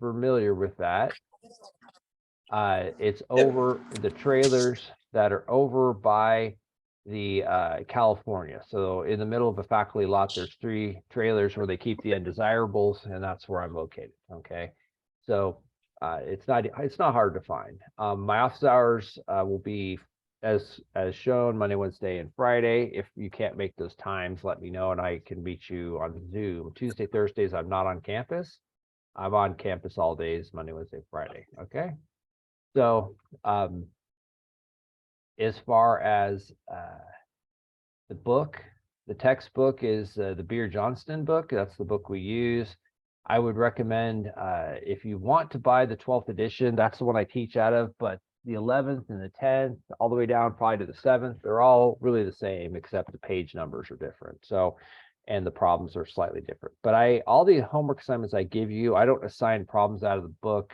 familiar with that, it's over the trailers that are over by the California. So in the middle of the faculty lot, there's 3 trailers where they keep the undesirables, and that's where I'm located. Okay, so it's not hard to find. My office hours will be as shown Monday, Wednesday, and Friday. If you can't make those times, let me know and I can meet you on Zoom. Tuesday, Thursdays, I'm not on campus. I'm on campus all days, Monday, Wednesday, Friday. Okay. So as far as the book, the textbook is the Beer Johnston book. That's the book we use. I would recommend if you want to buy the 12th edition, that's the one I teach out of, but the 11th and the 10th, all the way down probably to the 7th, they're all really the same, except the page numbers are different. So, and the problems are slightly different. But all the homework assignments I give you, I don't assign problems out of the book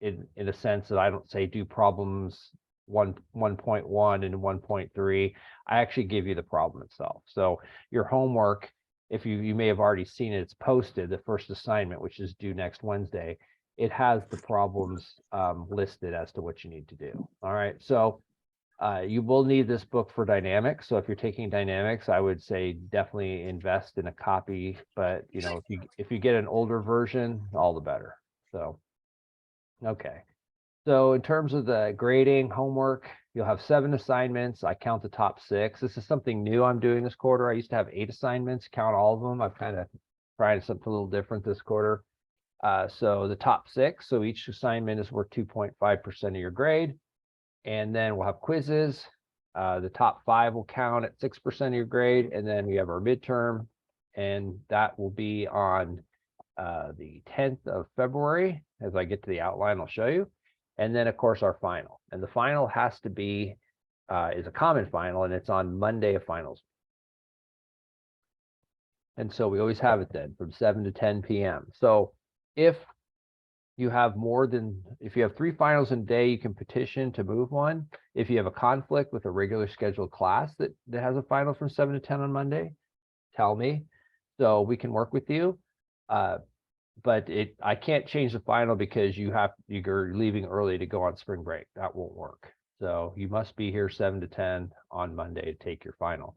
in a sense that I don't say do problems 1.1 and 1.3. I actually give you the problem itself. So your homework, if you may have already seen it, it's posted, the first assignment, which is due next Wednesday. It has the problems listed as to what you need to do. All right. So you will need this book for dynamics. So if you're taking dynamics, I would say definitely invest in a copy. But you know, if you get an older version, all the better. So okay. So in terms of the grading homework, you'll have 7 assignments. I count the top 6. This is something new I'm doing this quarter. I used to have 8 assignments, count all of them. I've kind of tried something a little different this quarter. So the top 6, so each assignment is worth 2.5% of your grade. And then we'll have quizzes. The top 5 will count at 6% of your grade. And then we have our midterm, and that will be on the 10th of February. As I get to the outline, I'll show you. And then, of course, our final. And the final has to be, is a common final, and it's on Monday of finals. And so we always have it then from 7 to 10 p.m. So if you have if you have 3 finals in a day, you can petition to move one. If you have a conflict with a regular scheduled class that has a final from 7 to 10 on Monday, tell me so we can work with you. But I can't change the final because you're leaving early to go on spring break. That won't work. So you must be here 7 to 10 on Monday to take your final.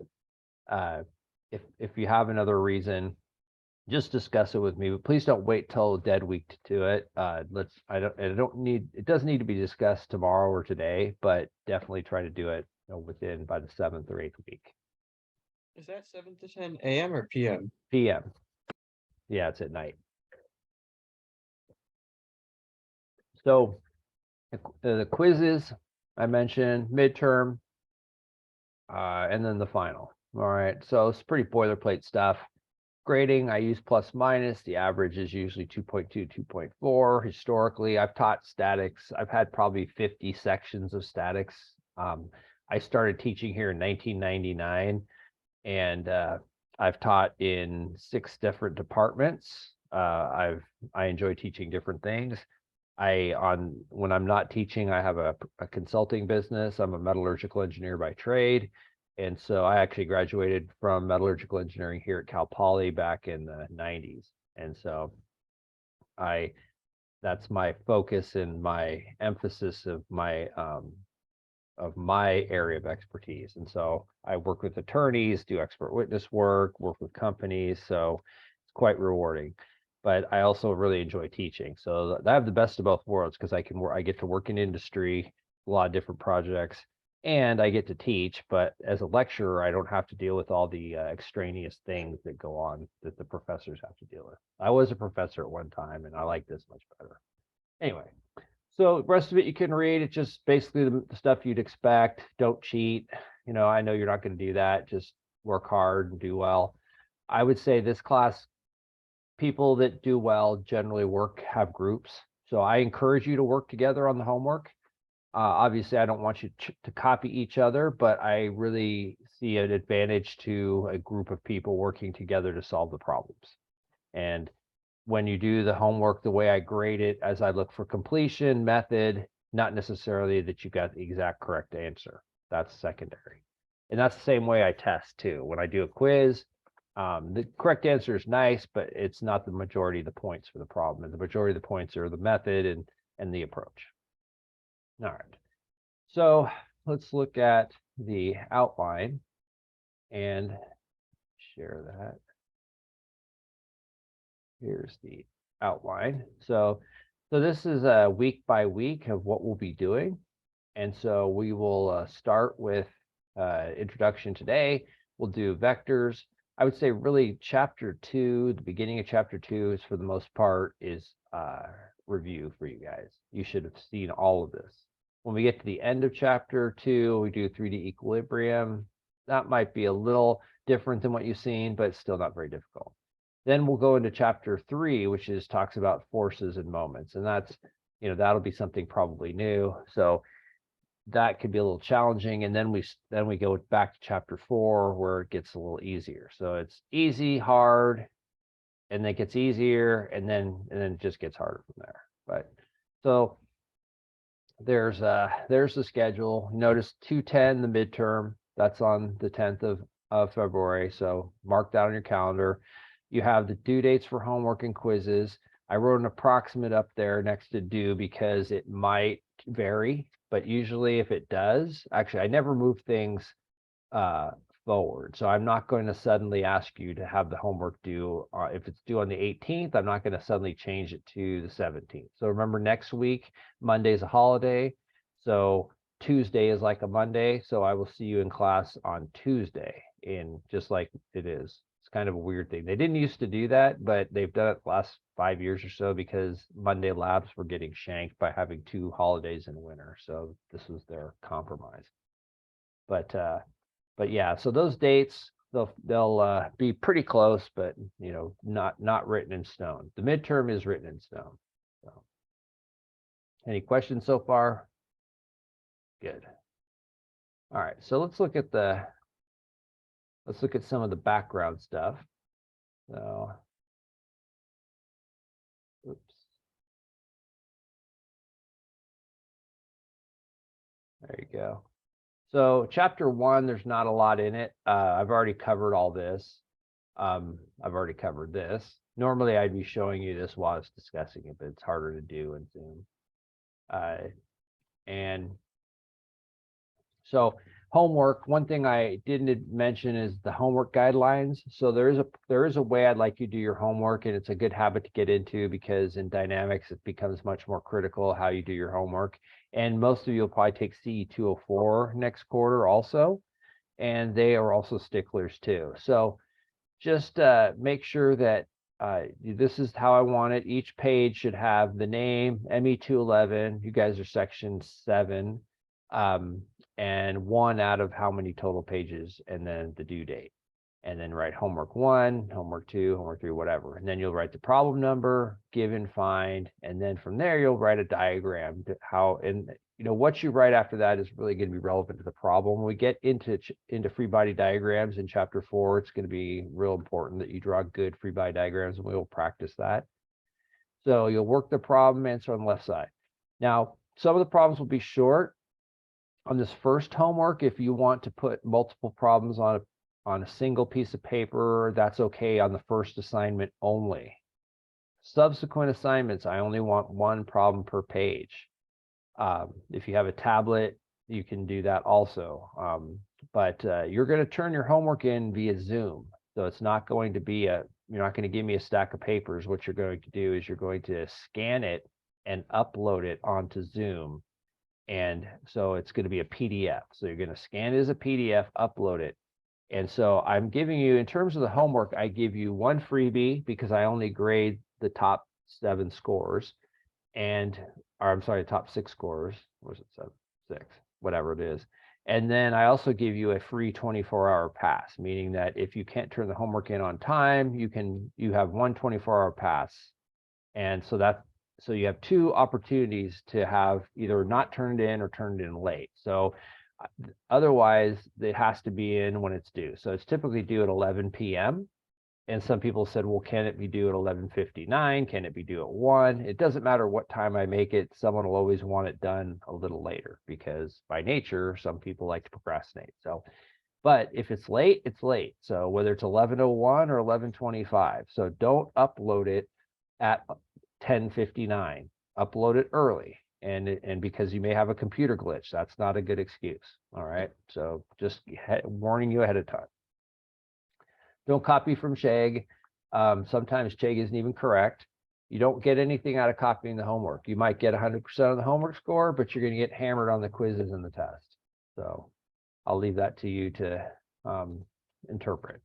If you have another reason, just discuss it with me, but please don't wait till dead week to do it. It doesn't need to be discussed tomorrow or today, but definitely try to do it by the 7th or 8th week. Is that 7 to 10 a.m. or p.m.? PM. Yeah, it's at night. So the quizzes I mentioned, midterm, and then the final. All right, so it's pretty boilerplate stuff. Grading, I use plus minus. The average is usually 2.2, 2.4. Historically, I've taught statics. I've had probably 50 sections of statics. I started teaching here in 1999, and I've taught in 6 different departments. I enjoy teaching different things. When I'm not teaching, I have a consulting business. I'm a metallurgical engineer by trade. And so I actually graduated from metallurgical engineering here at Cal Poly back in the 90s. And so that's my focus and my emphasis of my area of expertise. And so I work with attorneys, do expert witness work with companies. So it's quite rewarding. But I also really enjoy teaching. So I have the best of both worlds because I get to work in industry, a lot of different projects, and I get to teach. But as a lecturer, I don't have to deal with all the extraneous things that go on that the professors have to deal with. I was a professor at one time, and I like this much better. Anyway, so the rest of it you can read. It's just basically the stuff you'd expect. Don't cheat. I know you're not going to do that. Just work hard and do well. I would say this class, people that do well generally have groups. So I encourage you to work together on the homework. Obviously, I don't want you to copy each other, but I really see an advantage to a group of people working together to solve the problems. And when you do the homework, the way I grade it, as I look for completion method, not necessarily that you got the exact correct answer. That's secondary. And that's the same way I test too. When I do a quiz, The correct answer is nice, but it's not the majority of the points for the problem. And the majority of the points are the method and the approach. All right. So let's look at the outline and share that. Here's the outline. So this is a week by week of what we'll be doing. And so we will start with introduction today. We'll do vectors. I would say really chapter 2, the beginning of chapter 2 is for the most part is review for you guys. You should have seen all of this. When we get to the end of chapter 2, we do 3D equilibrium. That might be a little different than what you've seen, but still not very difficult. Then we'll go into chapter 3, which is talks about forces and moments. And that's, that'll be something probably new. So that could be a little challenging. And then we go back to chapter 4 where it gets a little easier. So it's easy, hard, and then it gets easier, and then it just gets harder from there. But so there's the schedule. Notice 210, the midterm, that's on the 10th of February. So mark that on your calendar. You have the due dates for homework and quizzes. I wrote an approximate up there next to due because it might vary, but usually if it does, actually, I never move things forward. So I'm not going to suddenly ask you to have the homework due. If it's due on the 18th, I'm not going to suddenly change it to the 17th. So remember, next week, Monday is a holiday. So Tuesday is like a Monday. So I will see you in class on Tuesday, just like it is. It's kind of a weird thing. They didn't used to do that, but they've done it the last 5 years or so because Monday labs were getting shanked by having 2 holidays in winter. So this was their compromise. But yeah, so those dates, they'll be pretty close, but not written in stone. The midterm is written in stone. So any questions so far? Good. All right, so let's look at some of the background stuff. So, oops. There you go. So chapter 1, there's not a lot in it. I've already covered all this. I've already covered this. Normally I'd be showing you this while I was discussing it, but it's harder to do in Zoom. And so homework, one thing I didn't mention is the homework guidelines. So there is a way I'd like you to do your homework, and it's a good habit to get into because in dynamics it becomes much more critical how you do your homework. And most of you will probably take CE 204 next quarter also, and they are also sticklers too. So just make sure that this is how I want it. Each page should have the name, ME211. You guys are section 7. And 1 out of how many total pages, and then the due date. And then write homework 1, homework 2, homework 3, whatever. And then you'll write the problem number, give and find, and then from there you'll write a diagram to what you write after that is really going to be relevant to the problem. When we get into free body diagrams in chapter 4, it's going to be real important that you draw good free body diagrams, and we will practice that. So you'll work the problem, answer on the left side. Now, some of the problems will be short. On this first homework, if you want to put multiple problems on a single piece of paper, that's okay on the first assignment only. Subsequent assignments, I only want 1 problem per page. If you have a tablet, you can do that also. But you're going to turn your homework in via Zoom. So it's not going to be you're not going to give me a stack of papers. What you're going to do is you're going to scan it and upload it onto Zoom. And so it's going to be a PDF. So you're going to scan it as a PDF, upload it. And so I'm giving you, in terms of the homework, I give you 1 freebie because I only grade the top 7 scores. Top 6 scores. What was it? 7, 6, whatever it is. And then I also give you a free 24-hour pass, meaning that if you can't turn the homework in on time, you have 1 24-hour pass. And so you have 2 opportunities to have either not turned in or turned in late. So otherwise it has to be in when it's due. So it's typically due at 11 p.m. And some people said, well, can it be due at 11:59? Can it be due at 1? It doesn't matter what time I make it. Someone will always want it done a little later because by nature, some people like to procrastinate. So But if it's late, it's late. So whether it's 11:01 or 11:25, so don't upload it at 10:59. Upload it early, and because you may have a computer glitch, that's not a good excuse. All right, so just warning you ahead of time. Don't copy from Chegg. Sometimes Chegg isn't even correct. You don't get anything out of copying the homework. You might get 100% of the homework score, but you're going to get hammered on the quizzes and the test. So I'll leave that to you to interpret.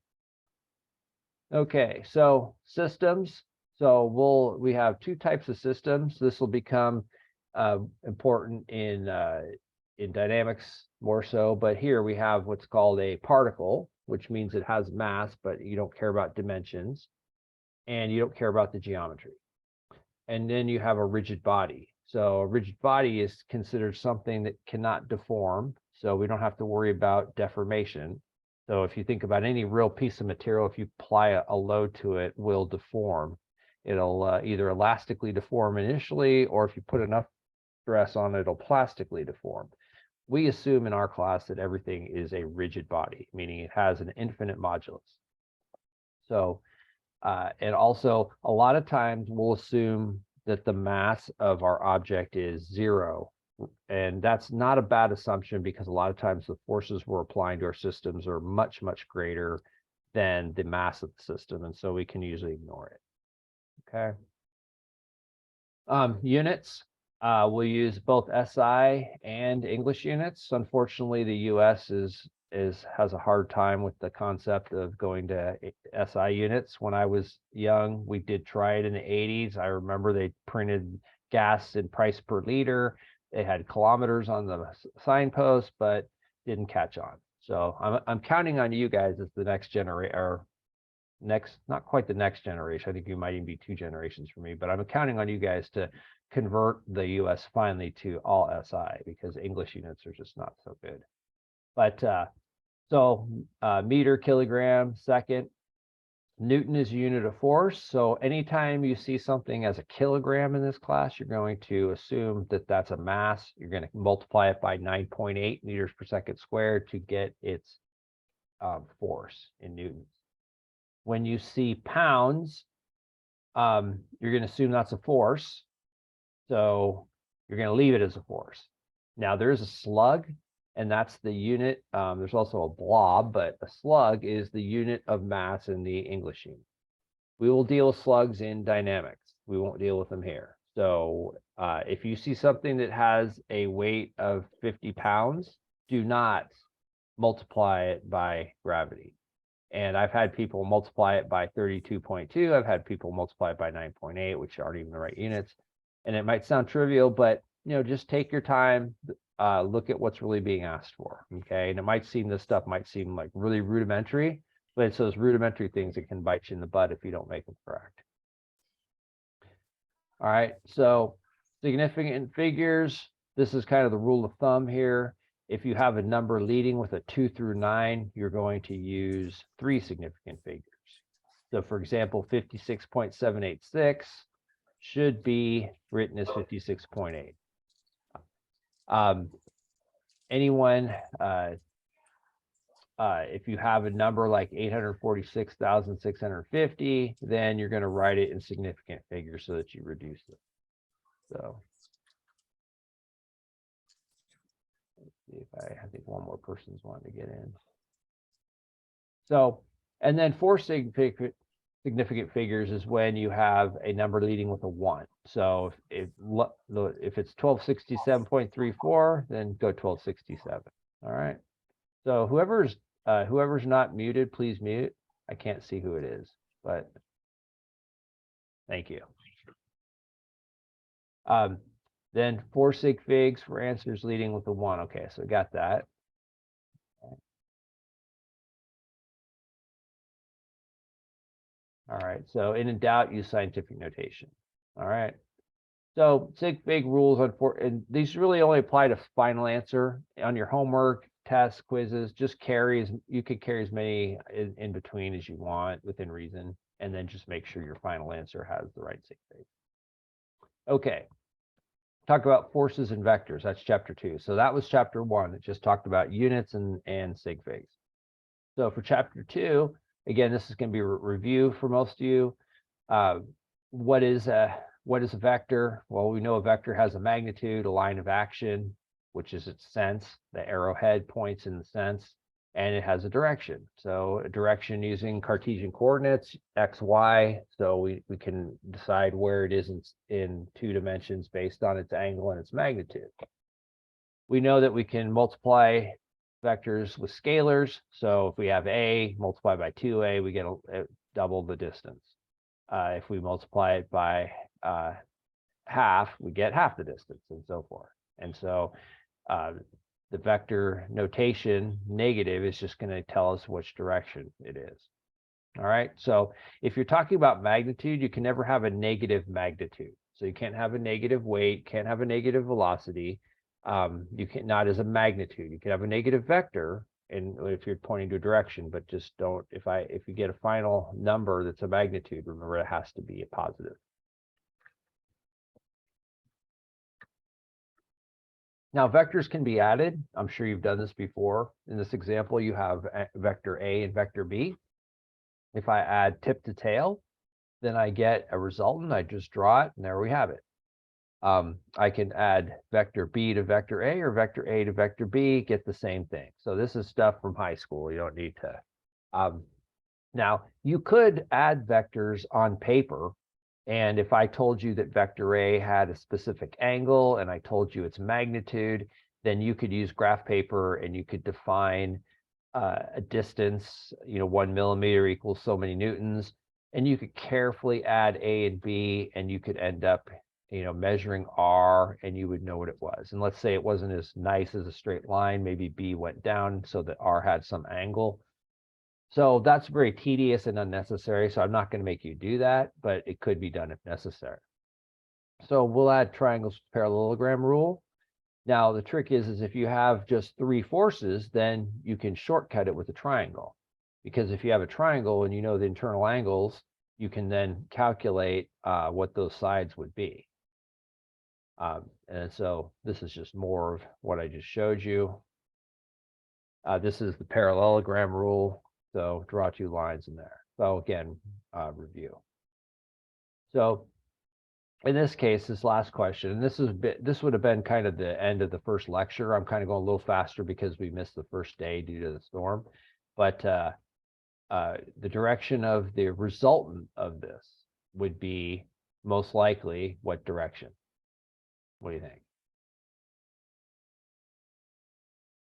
Okay, so systems. So we have two types of systems. This will become important in dynamics more so, but here we have what's called a particle, which means it has mass, but you don't care about dimensions, and you don't care about the geometry. And then you have a rigid body. So a rigid body is considered something that cannot deform, so we don't have to worry about deformation. So if you think about any real piece of material, if you apply a load to it, will deform. It'll either elastically deform initially, or if you put enough stress on it, it'll plastically deform. We assume in our class that everything is a rigid body, meaning it has an infinite modulus. So, and also a lot of times we'll assume that the mass of our object is 0. And that's not a bad assumption, because a lot of times the forces we're applying to our systems are much, much greater than the mass of the system. And so we can usually ignore it. Okay. Units. We'll use both SI and English units. Unfortunately, the US has a hard time with the concept of going to SI units. When I was young, we did try it in the 80s. I remember they printed gas in price per liter. They had kilometers on the signpost, but didn't catch on. So I'm counting on you guys as the next generation, or next, not quite the next generation. I think you might even be 2 generations for me, but I'm counting on you guys to convert the US finally to all SI, because English units are just not so good. But so meter, kilogram, second. Newton is a unit of force. So anytime you see something as a kilogram in this class, you're going to assume that that's a mass. You're going to multiply it by 9.8 meters per second squared to get its force in newtons. When you see pounds, you're going to assume that's a force. So you're going to leave it as a force. Now there's a slug, and that's the unit. There's also a blob, but a slug is the unit of mass in the English unit. We will deal with slugs in dynamics. We won't deal with them here. So if you see something that has a weight of 50 pounds, do not multiply it by gravity. And I've had people multiply it by 32.2. I've had people multiply it by 9.8, which aren't even the right units. And it might sound trivial, but just take your time, look at what's really being asked for. Okay. And it might seem, this stuff might seem like really rudimentary, but it's those rudimentary things that can bite you in the butt if you don't make them correct. All right. So significant figures, this is kind of the rule of thumb here. If you have a number leading with a 2 through 9, you're going to use 3 significant figures. So for example, 56.786 should be written as 56.8. Anyone, if you have a number like 846,650, then you're going to write it in significant figures so that you reduce it. So let's see if I think one more person's wanting to get in. So, and then 4 significant figures is when you have a number leading with a 1. So if it's 1267.34, then go 1267. All right. So whoever's not muted, please mute. I can't see who it is, but thank you. Then 4 sig figs for answers leading with a 1. Okay, so got that. All right, so in doubt, use scientific notation. All right. So sig fig rules and these really only apply to final answer. On your homework, tests, quizzes, just you could carry as many in between as you want within reason, and then just make sure your final answer has the right sig fig. Okay. Talk about forces and vectors. That's chapter 2. So that was chapter 1. It just talked about units and sig figs. So for chapter 2, again, this is going to be a review for most of you. What is a vector? Well, we know a vector has a magnitude, a line of action, which is its sense. The arrowhead points in the sense, and it has a direction. So a direction using Cartesian coordinates, x, y. So we can decide where it is in 2 dimensions based on its angle and its magnitude. We know that we can multiply vectors with scalars. So if we have a multiplied by 2a, we get double the distance. If we multiply it by half, we get half the distance, and so forth. And so the vector notation negative is just going to tell us which direction it is. All right. So if you're talking about magnitude, you can never have a negative magnitude. So you can't have a negative weight, can't have a negative velocity. You can not as a magnitude. You can have a negative vector, and if you're pointing to a direction, but just don't. If you get a final number that's a magnitude, remember it has to be a positive. Now, vectors can be added. I'm sure you've done this before. In this example, you have vector A and vector B. If I add tip to tail, then I get a resultant. I just draw it, and there we have it. I can add vector B to vector A or vector A to vector B, get the same thing. So this is stuff from high school. You don't need to. Now, you could add vectors on paper. And if I told you that vector A had a specific angle and I told you its magnitude, then you could use graph paper and you could define a distance, 1 millimeter equals so many newtons. And you could carefully add A and B, and you could end up, measuring R, and you would know what it was. And let's say it wasn't as nice as a straight line. Maybe B went down so that R had some angle. So that's very tedious and unnecessary. So I'm not going to make you do that, but it could be done if necessary. So we'll add triangles parallelogram rule. Now the trick is if you have just 3 forces, then you can shortcut it with a triangle. Because if you have a triangle and you know the internal angles, you can then calculate what those sides would be. And so this is just more of what I just showed you. This is the parallelogram rule. So draw 2 lines in there. So again, review. So in this case, this last question, and this would have been kind of the end of the first lecture. I'm kind of going a little faster because we missed the first day due to the storm. But the direction of the resultant of this would be most likely what direction? What do you think?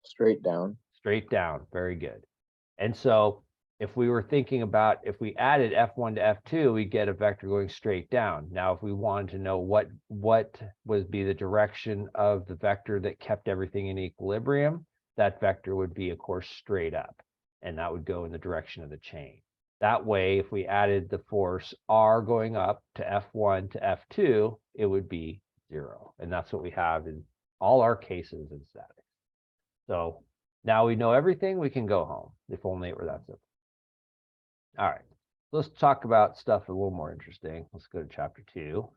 Straight down. Straight down. Very good. And so if we were thinking about, if we added F1 to F2, we get a vector going straight down. Now, if we wanted to know what would be the direction of the vector that kept everything in equilibrium, that vector would be, of course, straight up, and that would go in the direction of the chain. That way, if we added the force R going up to F1 to F2, it would be 0. And that's what we have in all our cases in statics. So now we know everything, we can go home, if only it were that simple. All right, let's talk about stuff a little more interesting. Let's go to chapter 2.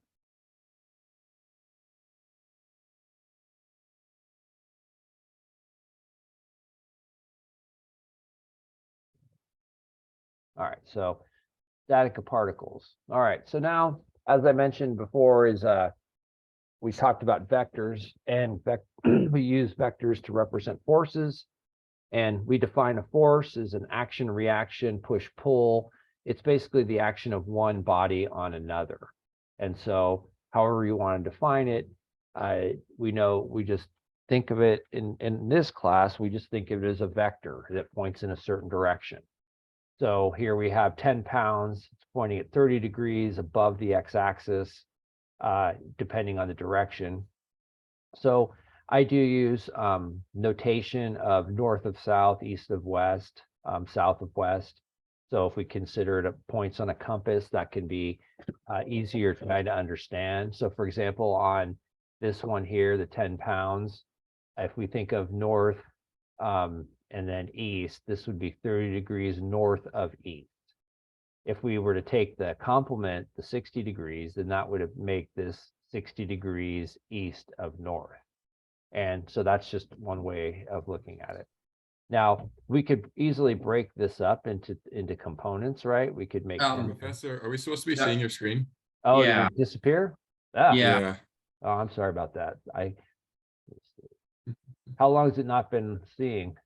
All right, so static of particles. All right, so now, as I mentioned before, we talked about vectors, and we use vectors to represent forces. And we define a force as an action, reaction, push, pull. It's basically the action of one body on another. And so however you want to define it, we just think of it in this class, we just think of it as a vector that points in a certain direction. So here we have 10 pounds, it's pointing at 30 degrees above the x-axis, depending on the direction. So I do use notation of north of south, east of west, south of west. So if we consider it points on a compass, that can be easier to try to understand. So for example, on this one here, the 10 pounds, if we think of north and then east, this would be 30 degrees north of east. If we were to take the complement, the 60 degrees, then that would make this 60 degrees east of north. And so that's just one way of looking at it. Now, we could easily break this up into components, right? We could make them. Professor, are we supposed to be Yeah. seeing your screen? Oh, yeah. you disappear? Ah, Yeah. oh, I'm sorry about that. How long has it not been seeing?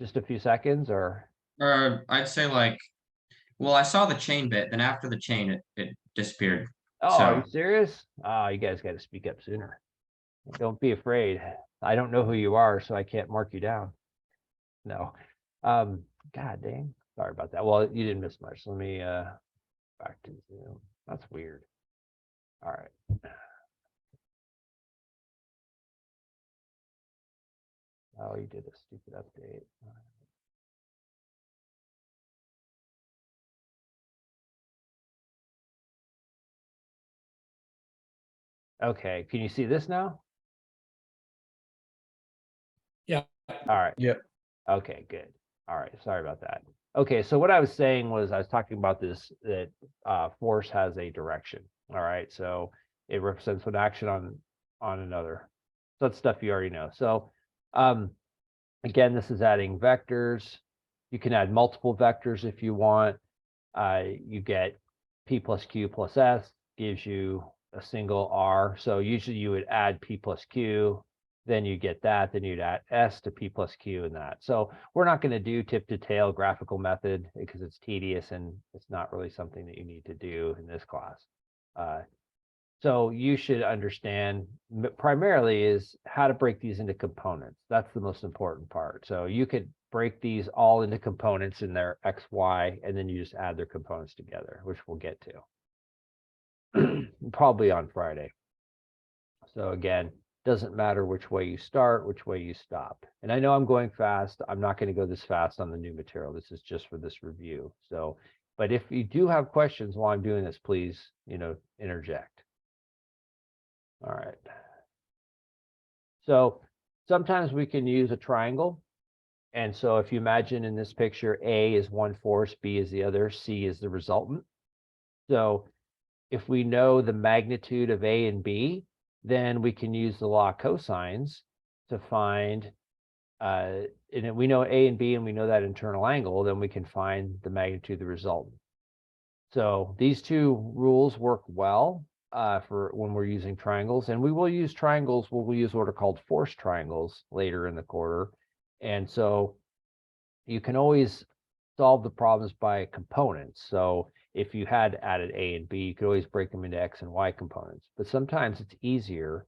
Just a few seconds or? I'd say like, well, I saw the chain bit, then after the chain, it disappeared. Oh, are you So- serious? Oh, you guys got to speak up sooner. Don't be afraid. I don't know who you are, so I can't mark you down. No. God dang. Sorry about that. Well, you didn't miss much. Let me back to Zoom. That's weird. All right. Oh, you did a stupid update. Okay, can you see this now? Yeah. All right. Yep. Okay, good. All right, sorry about that. Okay, so what I was saying was I was talking about this, that force has a direction. All right, so it represents an action on another. So that's stuff you already know. So again, this is adding vectors. You can add multiple vectors if you want. You get P plus Q plus S gives you a single R. So usually you would add P plus Q, then you get that, then you'd add S to P plus Q and that. So we're not going to do tip to tail graphical method because it's tedious and it's not really something that you need to do in this class. So you should understand primarily is how to break these into components. That's the most important part. So you could break these all into components in their X, Y, and then you just add their components together, which we'll get to probably on Friday. So again, doesn't matter which way you start, which way you stop. And I know I'm going fast. I'm not going to go this fast on the new material. This is just for this review. So, but if you do have questions while I'm doing this, please, interject. All right. So sometimes we can use a triangle. And so if you imagine in this picture, A is one force, B is the other, C is the resultant. So if we know the magnitude of A and B, then we can use the law of cosines to find, and if we know A and B and we know that internal angle, then we can find the magnitude of the resultant. So these two rules work well for when we're using triangles, and we will use triangles. We'll use what are called force triangles later in the quarter. And so you can always solve the problems by components. So if you had added A and B, you could always break them into X and Y components. But sometimes it's easier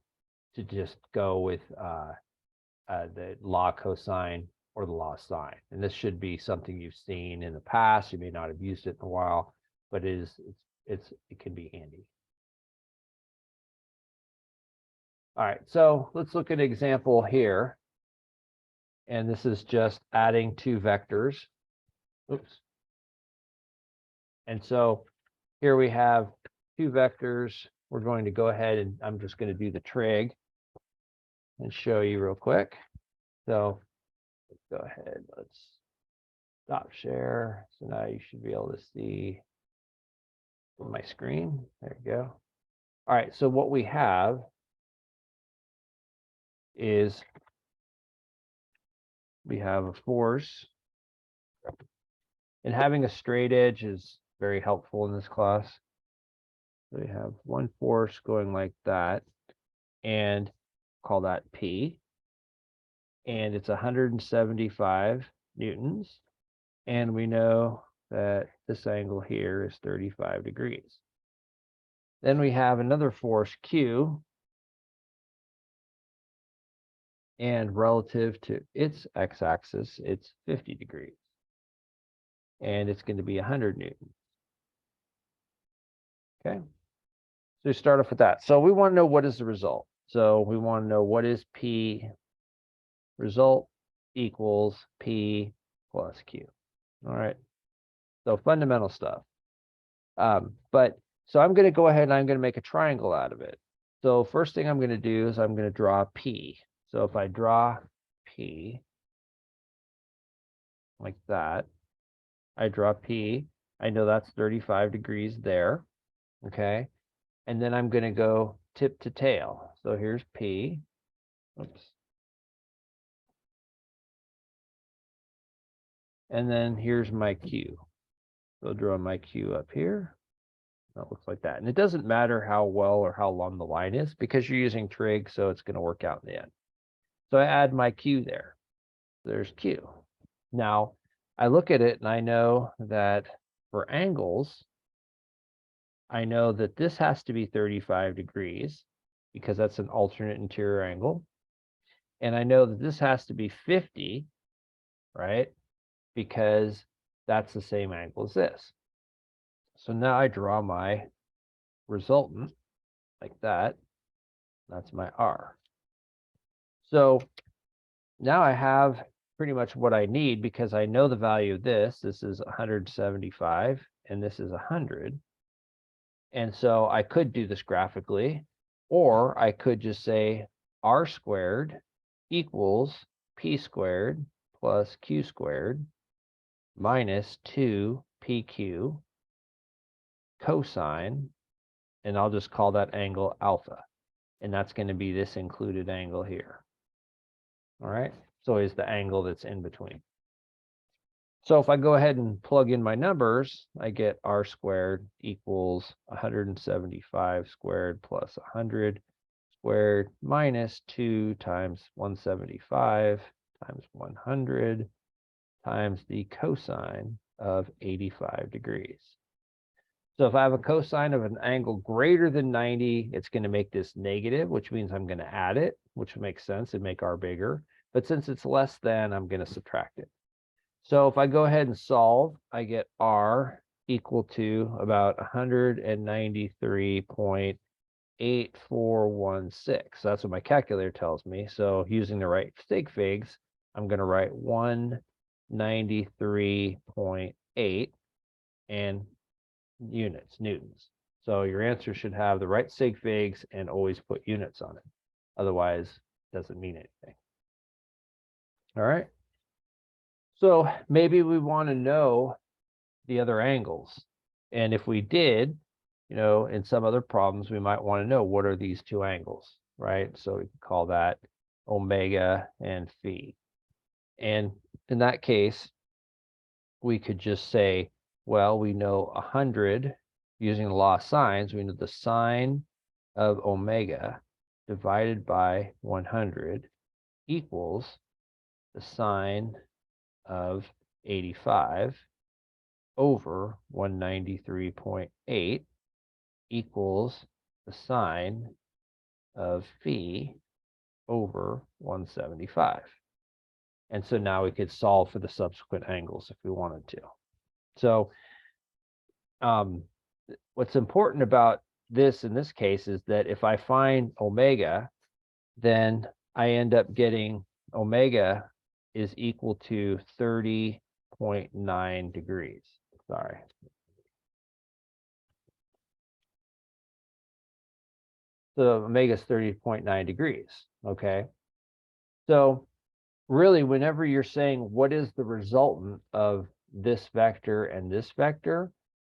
to just go with the law cosine or the law sine. And this should be something you've seen in the past. You may not have used it in a while, but it can be handy. All right, so let's look at an example here. And this is just adding two vectors. Oops. And so here we have two vectors. We're going to go ahead and I'm just going to do the trig and show you real quick. So let's go ahead. Let's stop share. So now you should be able to see my screen. There you go. All right. So what we have is we have a force, and having a straight edge is very helpful in this class. So we have one force going like that, and call that P, and it's 175 newtons, and we know that this angle here is 35 degrees. Then we have another force Q, and relative to its x-axis, it's 50 degrees. And it's going to be 100 newtons. Okay. So we start off with that. So we want to know what is the result. So we want to know what is P result equals P plus Q. All right. So fundamental stuff. But so I'm going to go ahead and I'm going to make a triangle out of it. So first thing I'm going to do is I'm going to draw P. So if I draw P like that, I draw P. I know that's 35 degrees there. Okay. And then I'm going to go tip to tail. So here's P. Oops. And then here's my Q. So I'll draw my Q up here. That looks like that. And it doesn't matter how well or how long the line is because you're using trig, so it's going to work out in the end. So I add my Q there. There's Q. Now I look at it and I know that for angles, I know that this has to be 35 degrees because that's an alternate interior angle. And I know that this has to be 50, right? Because that's the same angle as this. So now I draw my resultant like that. That's my R. So now I have pretty much what I need because I know the value of this. This is 175 and this is 100. And so I could do this graphically, or I could just say R squared equals P squared plus Q squared minus 2 PQ cosine, and I'll just call that angle alpha. And that's going to be this included angle here. All right. So is the angle that's in between. So if I go ahead and plug in my numbers, I get R squared equals 175 squared plus 100 squared minus 2 times 175 times 100 times the cosine of 85 degrees. So if I have a cosine of an angle greater than 90, it's going to make this negative, which means I'm going to add it, which makes sense and make R bigger. But since it's less than, I'm going to subtract it. So if I go ahead and solve, I get R equal to about 193.8416. So that's what my calculator tells me. So using the right sig figs, I'm going to write 193.8 and units, newtons. So your answer should have the right sig figs and always put units on it. Otherwise, it doesn't mean anything. All right. So maybe we want to know the other angles. And if we did, in some other problems, we might want to know what are these two angles, right? So we can call that omega and phi. And in that case, we could just say, well, we know 100 using the law of sines. We know the sine of omega divided by 100 equals the sine of 85 over 193.8 equals the sine of phi over 175. And so now we could solve for the subsequent angles if we wanted to. So what's important about this in this case is that if I find omega, then I end up getting omega is equal to 30.9 degrees. Sorry. So omega is 30.9 degrees. Okay. So really, whenever you're saying what is the resultant of this vector and this vector,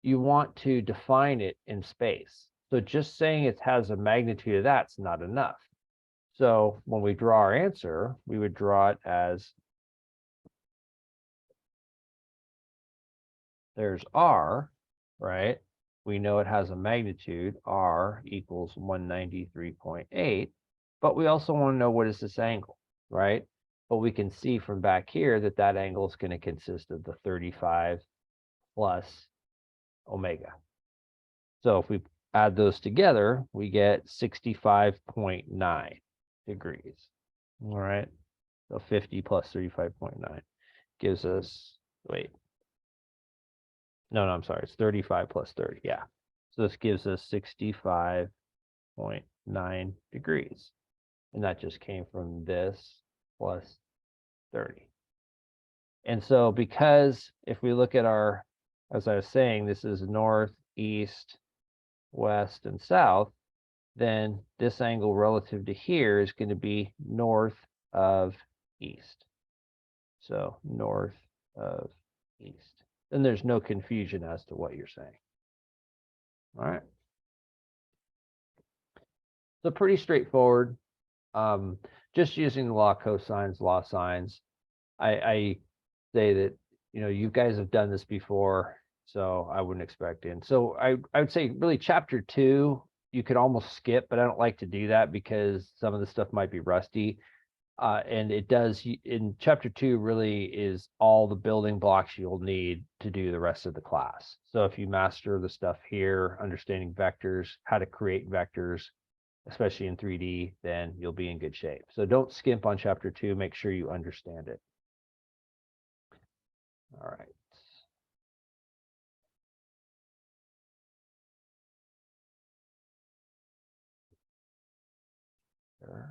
you want to define it in space. So just saying it has a magnitude of that's not enough. So when we draw our answer, we would draw it as there's R, right? We know it has a magnitude, R equals 193.8, but we also want to know what is this angle, right? But we can see from back here that that angle is going to consist of the 35 plus omega. So if we add those together, we get 65.9 degrees. All right. So 50 plus 35.9 gives us, wait. No, I'm sorry. It's 35 plus 30. Yeah. So this gives us 65.9 degrees. And that just came from this plus 30. And so because if we look at our, as I was saying, this is north, east, west, and south, then this angle relative to here is going to be north of east. So north of east. Then there's no confusion as to what you're saying. All right. So pretty straightforward. Just using the law of cosines, law of sines. I say that you know, you guys have done this before, so I wouldn't expect it. So I would say really chapter 2, you could almost skip, but I don't like to do that because some of the stuff might be rusty. And it does in chapter 2 really is all the building blocks you'll need to do the rest of the class. So if you master the stuff here, understanding vectors, how to create vectors, especially in 3D, then you'll be in good shape. So don't skimp on chapter 2, make sure you understand it. All right. Sure.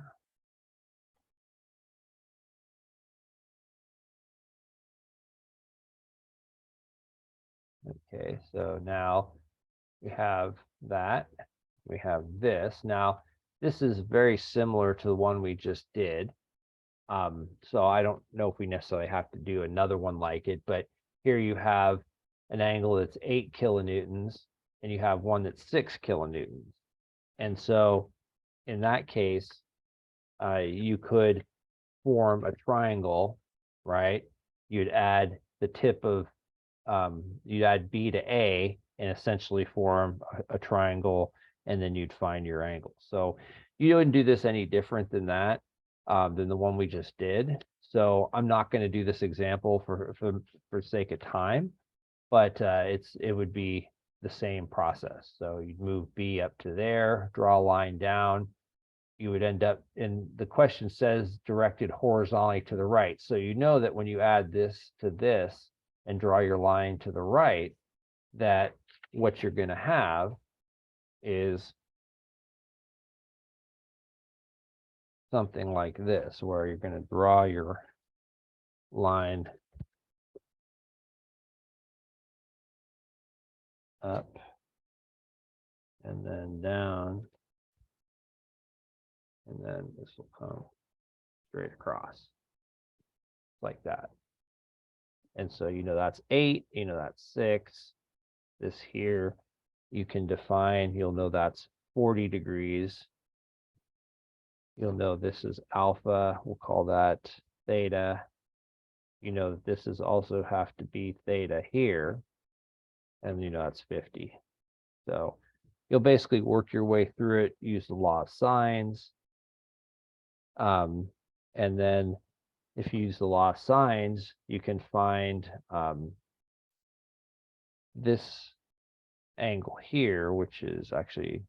Okay, so now we have that. We have this. Now, this is very similar to the one we just did. So I don't know if we necessarily have to do another one like it, but here you have an angle that's 8 kilonewtons and you have one that's 6 kilonewtons. And so in that case, you could form a triangle, right? You'd add the tip of, you'd add B to A and essentially form a triangle, and then you'd find your angle. So you wouldn't do this any different than that, than the one we just did. So I'm not going to do this example for sake of time, but it would be the same process. So you'd move B up to there, draw a line down. You would end up, and the question says directed horizontally to the right. So you know that when you add this to this and draw your line to the right, that what you're going to have is something like this, where you're going to draw your line up and then down, and then this will come straight across like that. And so you know that's 8, you know that's 6. This here you can define, you'll know that's 40 degrees. You'll know this is alpha, we'll call that theta. You know that this is also have to be theta here, and you know that's 50. So you'll basically work your way through it, use the law of sines. And then if you use the law of sines, you can find this angle here, which is actually,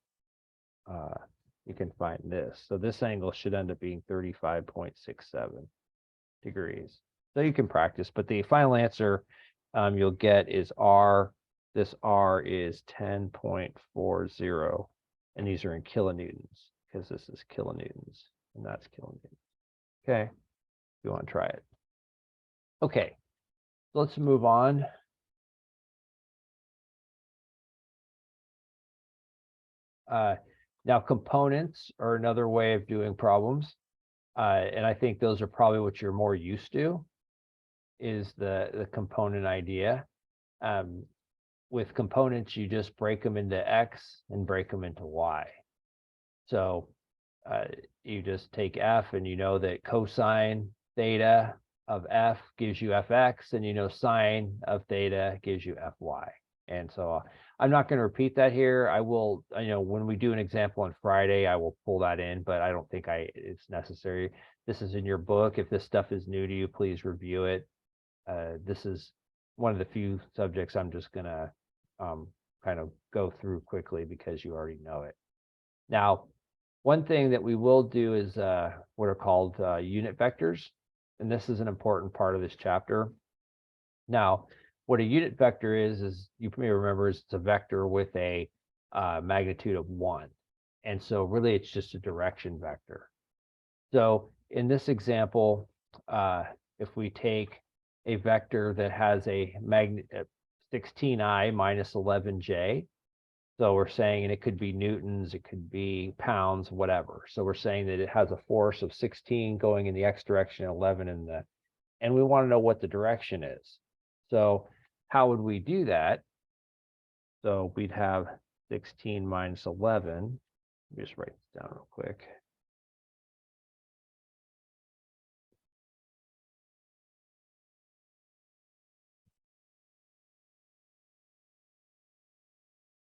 you can find this. So this angle should end up being 35.67 degrees. So you can practice, but the final answer you'll get is R. This R is 10.40, and these are in kilonewtons because this is kilonewtons and that's kilonewtons. Okay, you want to try it. Okay, let's move on. Now components are another way of doing problems. And I think those are probably what you're more used to, is the component idea. With components, you just break them into X and break them into Y. So you just take F, and you know that cosine theta of F gives you Fx, and you know sine of theta gives you Fy. And so I'm not going to repeat that here. I will, you know, when we do an example on Friday, I will pull that in, but I don't think it's necessary. This is in your book. If this stuff is new to you, please review it. This is one of the few subjects I'm just going to kind of go through quickly because you already know it. Now, one thing that we will do is what are called unit vectors. And this is an important part of this chapter. Now, what a unit vector is you may remember, is it's a vector with a magnitude of 1. And so really it's just a direction vector. So in this example, if we take a vector that has a 16i minus 11j, so we're saying, and it could be newtons, it could be pounds, whatever. So we're saying that it has a force of 16 going in the x direction, 11 in the, and we want to know what the direction is. So how would we do that? So we'd have 16 minus 11. Let me just write this down real quick.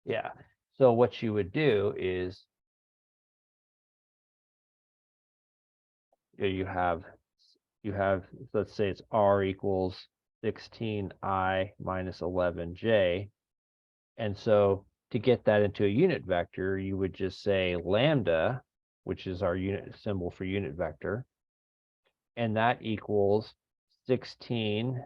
Yeah. So what you would do is you have, let's say it's R equals 16I minus 11J. And so to get that into a unit vector, you would just say lambda, which is our unit symbol for unit vector. And that equals 16I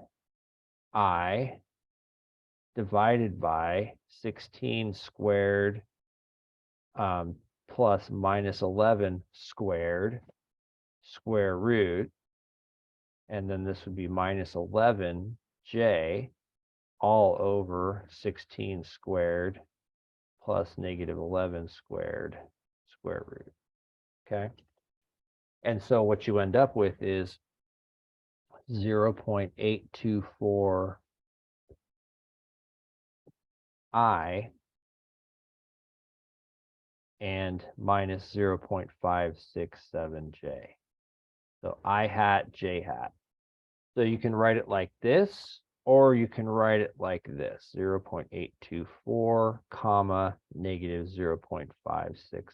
divided by 16 squared plus minus 11 squared square root. And then this would be minus 11J all over 16 squared plus negative 11 squared square root. Okay. And so what you end up with is 0.824 I and minus 0.567J. So I hat, J hat. So you can write it like this, or you can write it like this, 0.824 comma negative 0.567.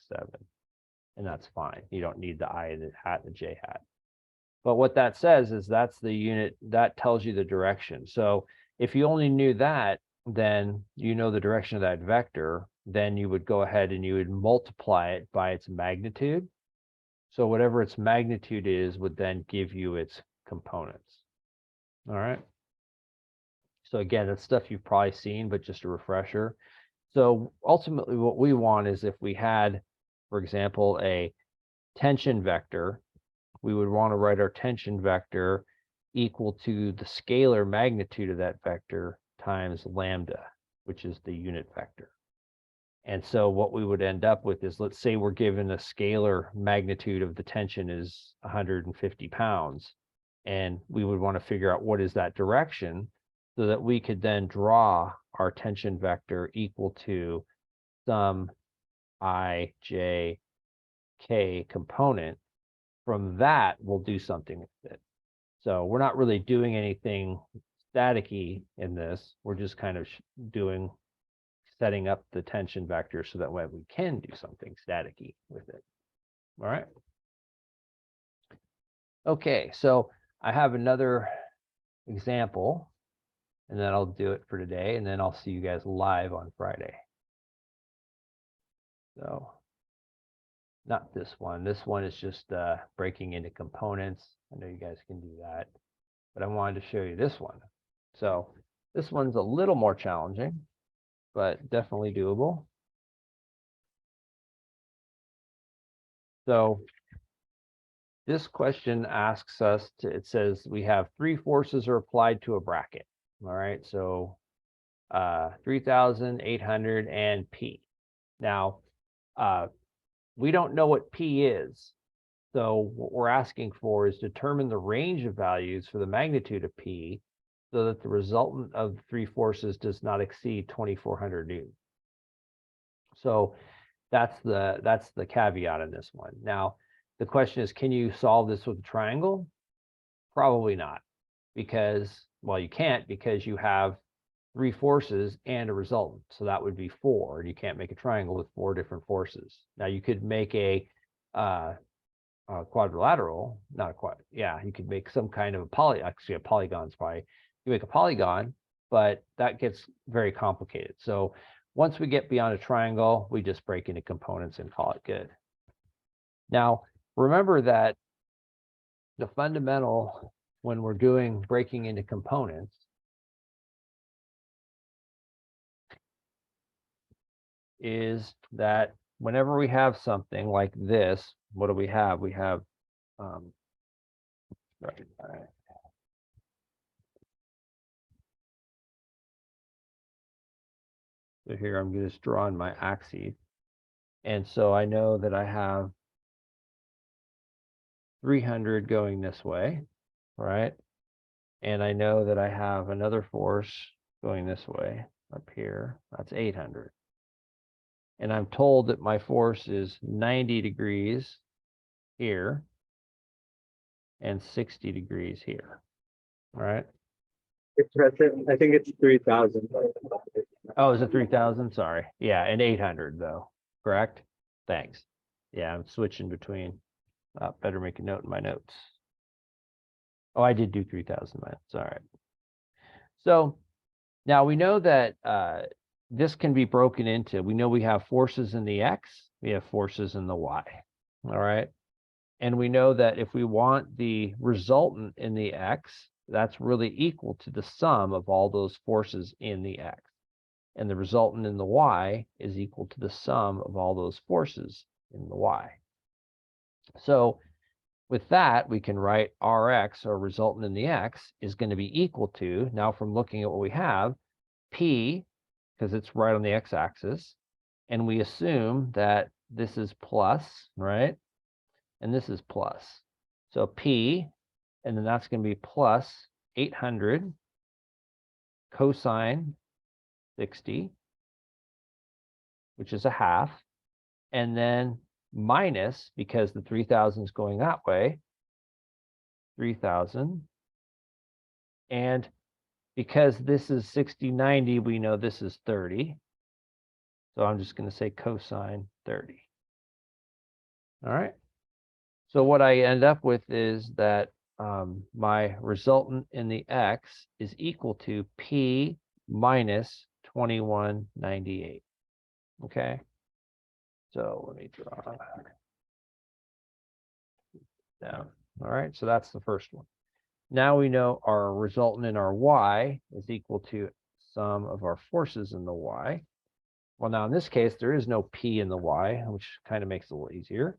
And that's fine. You don't need the I, the hat, the J hat. But what that says is that's the unit that tells you the direction. So if you only knew that, then you know the direction of that vector, then you would go ahead and you would multiply it by its magnitude. So whatever its magnitude is would then give you its components. All right. So again, that's stuff you've probably seen, but just a refresher. So ultimately what we want is if we had, for example, a tension vector, we would want to write our tension vector equal to the scalar magnitude of that vector times lambda, which is the unit vector. And so what we would end up with is, let's say we're given a scalar magnitude of the tension is 150 pounds, and we would want to figure out what is that direction so that we could then draw our tension vector equal to some I, J, K component. From that, we'll do something with it. So we're not really doing anything static-y in this. We're just kind of setting up the tension vector so that way we can do something static-y with it. All right. Okay, so I have another example, and then I'll do it for today, and then I'll see you guys live on Friday. So not this one. This one is just breaking into components. I know you guys can do that, but I wanted to show you this one. So this one's a little more challenging, but definitely doable. So this question asks us to, it says we have 3 forces are applied to a bracket. All right, so 3,800 and P. Now, we don't know what P is. So what we're asking for is determine the range of values for the magnitude of P so that the resultant of the 3 forces does not exceed 2,400 newtons. So that's the caveat in this one. Now, the question is, can you solve this with a triangle? Probably not, because, well, you can't, because you have 3 forces and a resultant. So that would be 4. And you can't make a triangle with 4 different forces. Now you could make a quadrilateral, not a quad. Yeah, you could make some kind of a actually a polygon's probably, you make a polygon, but that gets very complicated. So once we get beyond a triangle, we just break into components and call it good. Now, remember that the fundamental when we're doing breaking into components is that whenever we have something like this, what do we have? We have, right. So here I'm just drawing my axes. And so I know that I have 300 going this way, right? And I know that I have another force going this way up here. That's 800. And I'm told that my force is 90 degrees here and 60 degrees here, all right? I think it's 3,000. Oh, is it 3,000? Sorry. Yeah, and 800 though, correct? Thanks. Yeah, I'm switching between. Better make a note in my notes. Oh, I did do 3,000 minutes. All right. So now we know that this can be broken into, we know we have forces in the X, we have forces in the Y. All right. And we know that if we want the resultant in the X, that's really equal to the sum of all those forces in the X. And the resultant in the Y is equal to the sum of all those forces in the Y. So with that, we can write Rx, or resultant in the X, is going to be equal to, now from looking at what we have, P, because it's right on the X-axis, and we assume that this is plus, right? And this is plus. So P, and then that's going to be plus 800 cosine 60, which is a half, and then minus, because the 3,000 is going that way, 3,000. And because this is 60, 90, we know this is 30. So I'm just going to say cosine 30. All right. So what I end up with is that my resultant in the X is equal to P minus 2198. Okay. So let me draw down. All right. So that's the first one. Now we know our resultant in our Y is equal to sum of our forces in the Y. Well, now in this case, there is no P in the Y, which kind of makes it a little easier.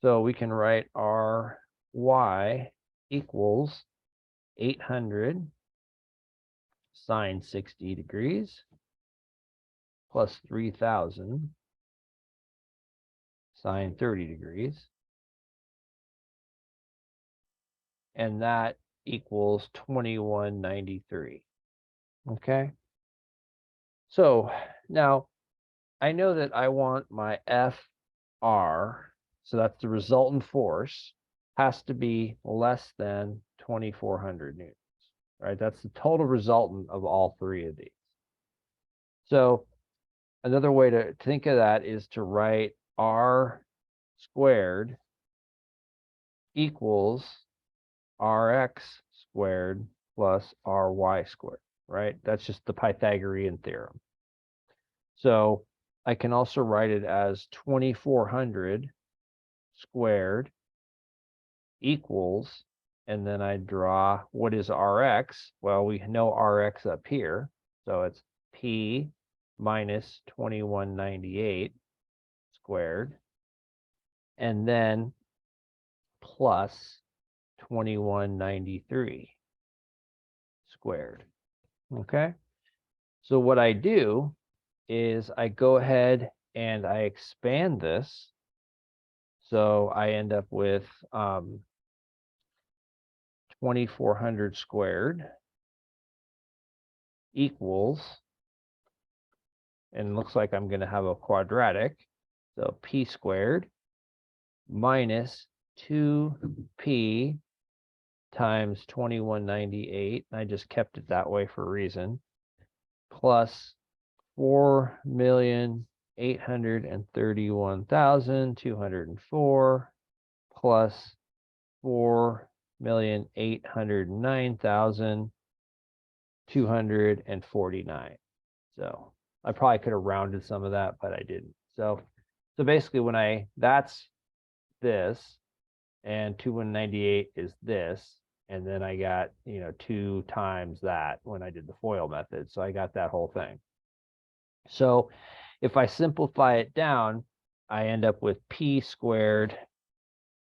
So we can write our Y equals 800 sine 60 degrees plus 3,000 sine 30 degrees. And that equals 2193. Okay. So now I know that I want my FR, so that's the resultant force, has to be less than 2,400 newtons, right? That's the total resultant of all three of these. So another way to think of that is to write R squared equals Rx squared plus Ry squared, right? That's just the Pythagorean theorem. So I can also write it as 2,400 squared equals, and then I draw what is Rx. Well, we know Rx up here. So it's P minus 2198 squared, and then plus 2193 squared. Okay. So what I do is I go ahead and I expand this. So I end up with 2,400 squared equals, and it looks like I'm going to have a quadratic. So P squared minus 2P times 2198. I just kept it that way for a reason. Plus 4,831,204 plus 4,809,249. So I probably could have rounded some of that, but I didn't. So basically when that's this, and 2198 is this, and then I got, 2 times that when I did the FOIL method. So I got that whole thing. So if I simplify it down, I end up with P squared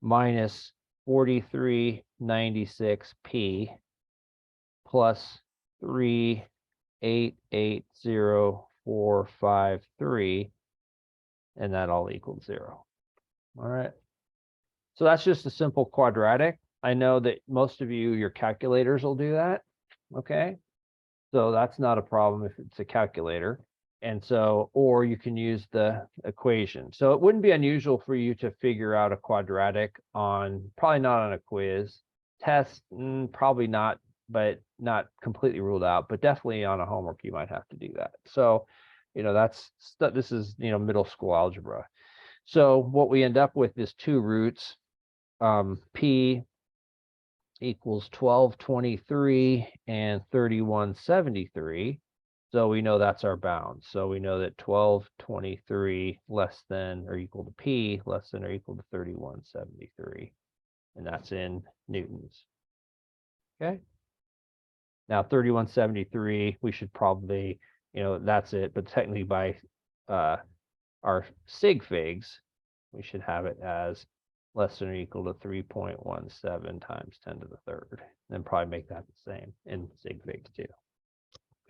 minus 4396P plus 3880453, and that all equals 0. All right. So that's just a simple quadratic. I know that most of you, your calculators will do that. Okay. So that's not a problem if it's a calculator. And so, or you can use the equation. So it wouldn't be unusual for you to figure out a quadratic on, probably not on a quiz. Test, probably not, but not completely ruled out, but definitely on a homework, you might have to do that. So, this is, middle school algebra. So what we end up with is two roots, P equals 1223 and 3173. So we know that's our bound. So we know that 1223 less than or equal to P less than or equal to 3173. And that's in newtons. Okay. Now 3173, we should probably, that's it. But technically by our sig figs, we should have it as less than or equal to 3.17 times 10 to the third. Then probably make that the same in sig figs too.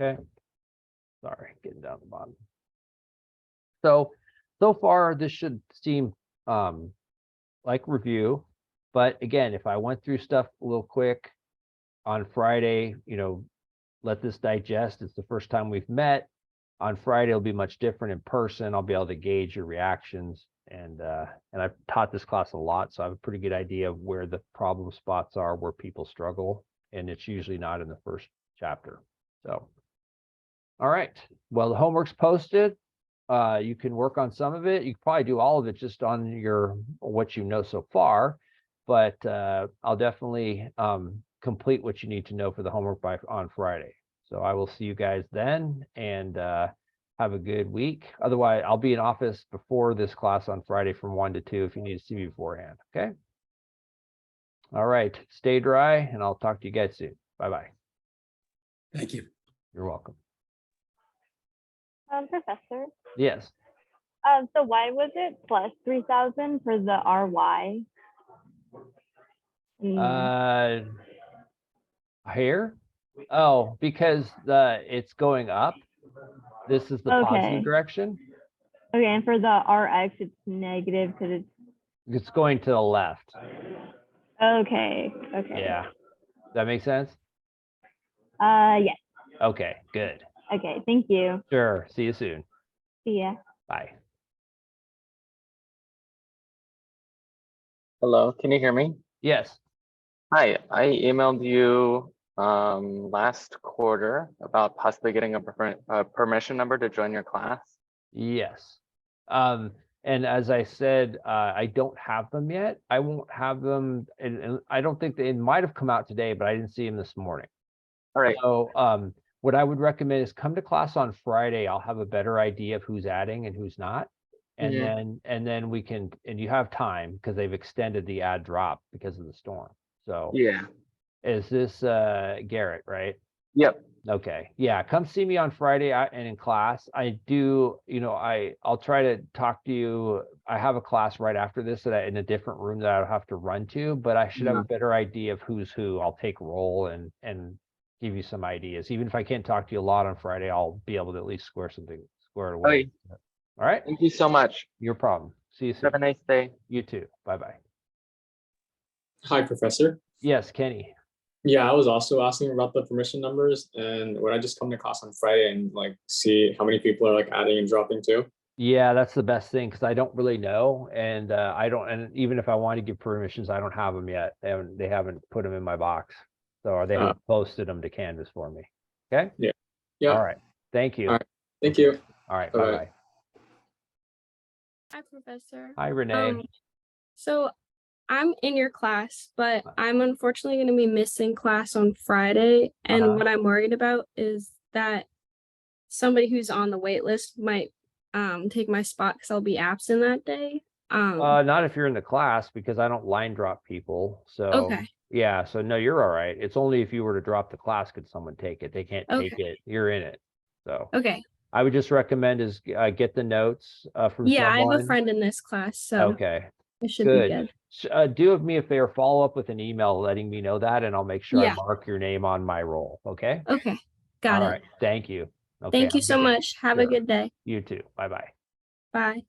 Okay. Sorry, getting down the bottom. So far this should seem like review, but again, if I went through stuff a little quick on Friday, let this digest. It's the first time we've met. On Friday, it'll be much different in person. I'll be able to gauge your reactions, and I've taught this class a lot, so I have a pretty good idea of where the problem spots are, where people struggle, and it's usually not in the first chapter. So, all right. Well, the homework's posted. You can work on some of it. You can probably do all of it just on what you know so far, but I'll definitely complete what you need to know for the homework on Friday. So I will see you guys then, and have a good week. Otherwise, I'll be in office before this class on Friday from 1 to 2 if you need to see me beforehand. Okay. All right. Stay dry, and I'll talk to you guys soon. Bye-bye. Thank you. You're welcome. Professor, Yes. so why was it plus 3,000 for the RY? Here? Oh, because it's going up. This is the positive Okay. direction. Okay, and for the RX, it's negative because It's going to the left. okay. Yeah. Does that make sense? Yes. Okay, good. Okay, thank you. Sure. See you soon. See ya. Bye. Hello, can you hear me? Yes. Hi, I emailed you last quarter about possibly getting a permission number to join your class. Yes. And as I said, I don't have them yet. I won't have them, and I don't think they might have come out today, but I didn't see them this morning. All right, So what I would recommend is come to class on Friday. I'll have a better idea of who's adding and who's not. And then we can, and you have time because they've extended the add drop because of the storm. So yeah, is this Garrett, right? yep, Okay. Yeah, come see me on Friday and in class. I do, I'll try to talk to you. I have a class right after this in a different room that I'll have to run to, but I should have a better idea of who's who. I'll take roll and give you some ideas. Even if I can't talk to you a lot on Friday, I'll be able to at least square it away. Okay. All right. Thank you so much. Your problem. See you soon. Have a nice day. You too. Bye-bye. Hi, Professor. Yes, Kenny. Yeah, I was also asking about the permission numbers, and would I just come to class on Friday and like see how many people are like adding and dropping too? Yeah, that's the best thing because I don't really know, and and even if I want to give permissions, I don't have them yet. They haven't put them in my box, or they haven't posted them to Canvas for me. Okay. Yeah. All right. Thank you. All right. Thank you. All right. Bye-bye. Bye-bye. Hi, Professor. Hi, Renee. So I'm in your class, but I'm unfortunately going to be missing class on Friday. And what I'm worried about is that somebody who's on the wait list might take my spot because I'll be absent that day. Not if you're in the class because I don't line drop people. So Okay. yeah, so no, you're all right. It's only if you were to drop the class could someone take it. They can't take Okay. it. You're in it. So Okay. I would just recommend is get the notes from Yeah, I have someone. a friend in this class, so Okay. it should be Good. good. Do me a favor, follow up with an email letting me know that, and I'll make sure I Yeah. mark your name on my roll. Okay. Okay. Got All it. right. Thank you. Okay. Thank you have a so good day. much. Have a Sure. good day. You too. Bye-bye. Bye.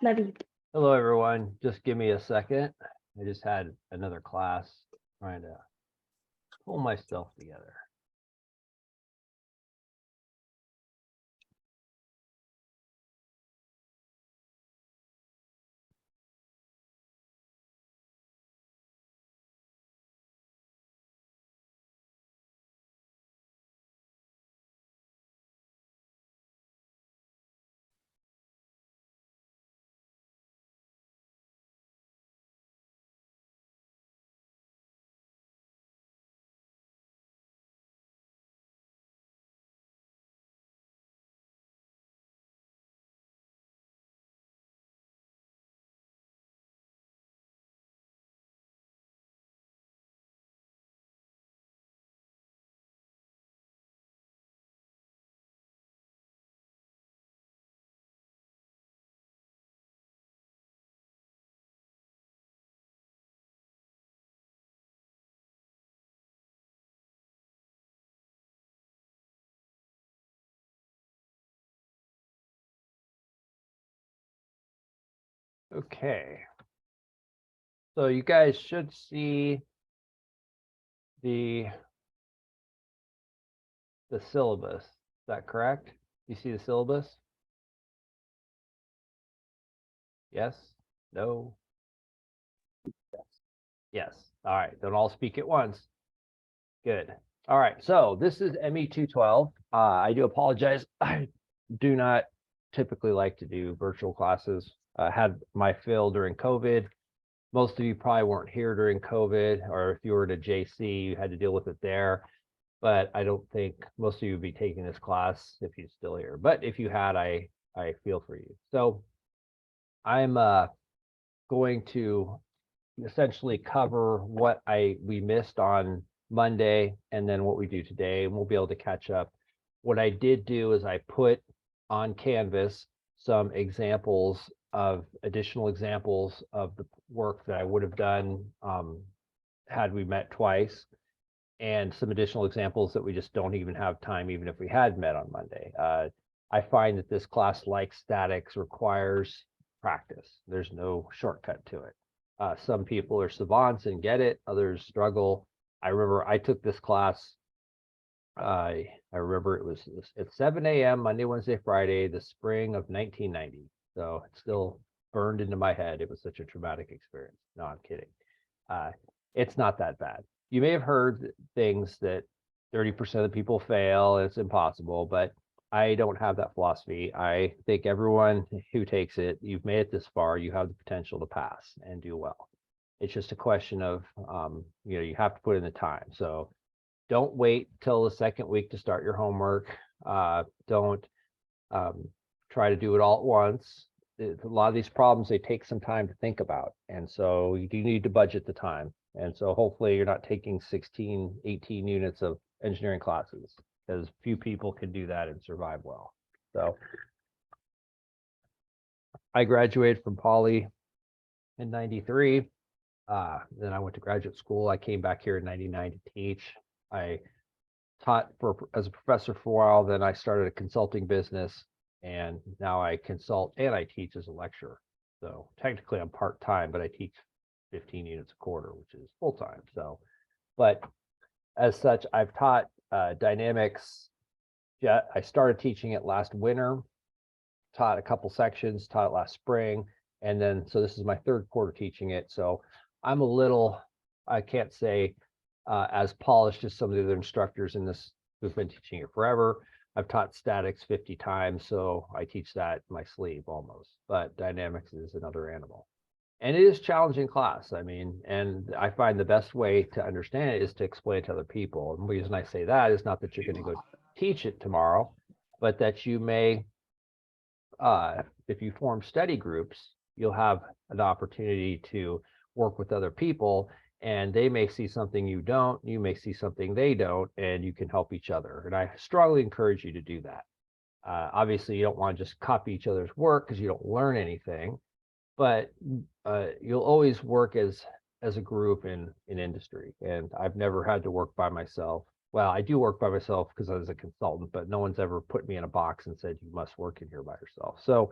Love you. Hello, everyone. Just give me a second. I just had another class trying to pull myself together. Okay. So you guys should see the syllabus. Is that correct? You see the syllabus? Yes? No? Yes. Yes. All right. Don't all speak at once. Good. All right. So this is ME 212. I do apologize. I do not typically like to do virtual classes. I had my fill during COVID. Most of you probably weren't here during COVID, or if you were at a JC, you had to deal with it there. But I don't think most of you would be taking this class if you're still here. But if you had, I feel for you. So I'm going to essentially cover what we missed on Monday and then what we do today, and we'll be able to catch up. What I did do is I put on Canvas some additional examples of the work that I would have done had we met twice, and some additional examples that we just don't even have time, even if we had met on Monday. I find that this class, like statics, requires practice. There's no shortcut to it. Some people are savants and get it, others struggle. I remember I took this class, I remember it was at 7 a.m. Monday, Wednesday, Friday, the spring of 1990. So it's still burned into my head. It was such a traumatic experience. No, I'm kidding. It's not that bad. You may have heard things that 30% of the people fail, it's impossible, but I don't have that philosophy. I think everyone who takes it, you've made it this far, you have the potential to pass and do well. It's just a question of, you have to put in the time. So don't wait till the second week to start your homework. Don't try to do it all at once. A lot of these problems, they take some time to think about. And so you do need to budget the time. And so hopefully you're not taking 16, 18 units of engineering classes, because few people can do that and survive well. So I graduated from Poly in 93. Then I went to graduate school. I came back here in 99 to teach. I taught as a professor for a while. Then I started a consulting business, and now I consult and I teach as a lecturer. So technically I'm part-time, but I teach 15 units a quarter, which is full-time. So, but as such, I've taught dynamics. Yeah, I started teaching it last winter, taught a couple sections, taught it last spring, and then so this is my third quarter teaching it. So I'm a little, I can't say as polished as some of the other instructors in this who've been teaching it forever. I've taught statics 50 times, so I teach that in my sleeve almost, but dynamics is another animal. And it is challenging class. I mean, and I find the best way to understand it is to explain it to other people. And the reason I say that is not that you're going to go teach it tomorrow, but that you may, if you form study groups, you'll have an opportunity to work with other people, and they may see something you don't, you may see something they don't, and you can help each other. And I strongly encourage you to do that. Obviously, you don't want to just copy each other's work because you don't learn anything, but you'll always work as a group in industry. And I've never had to work by myself. Well, I do work by myself because I was a consultant, but no one's ever put me in a box and said, you must work in here by yourself. So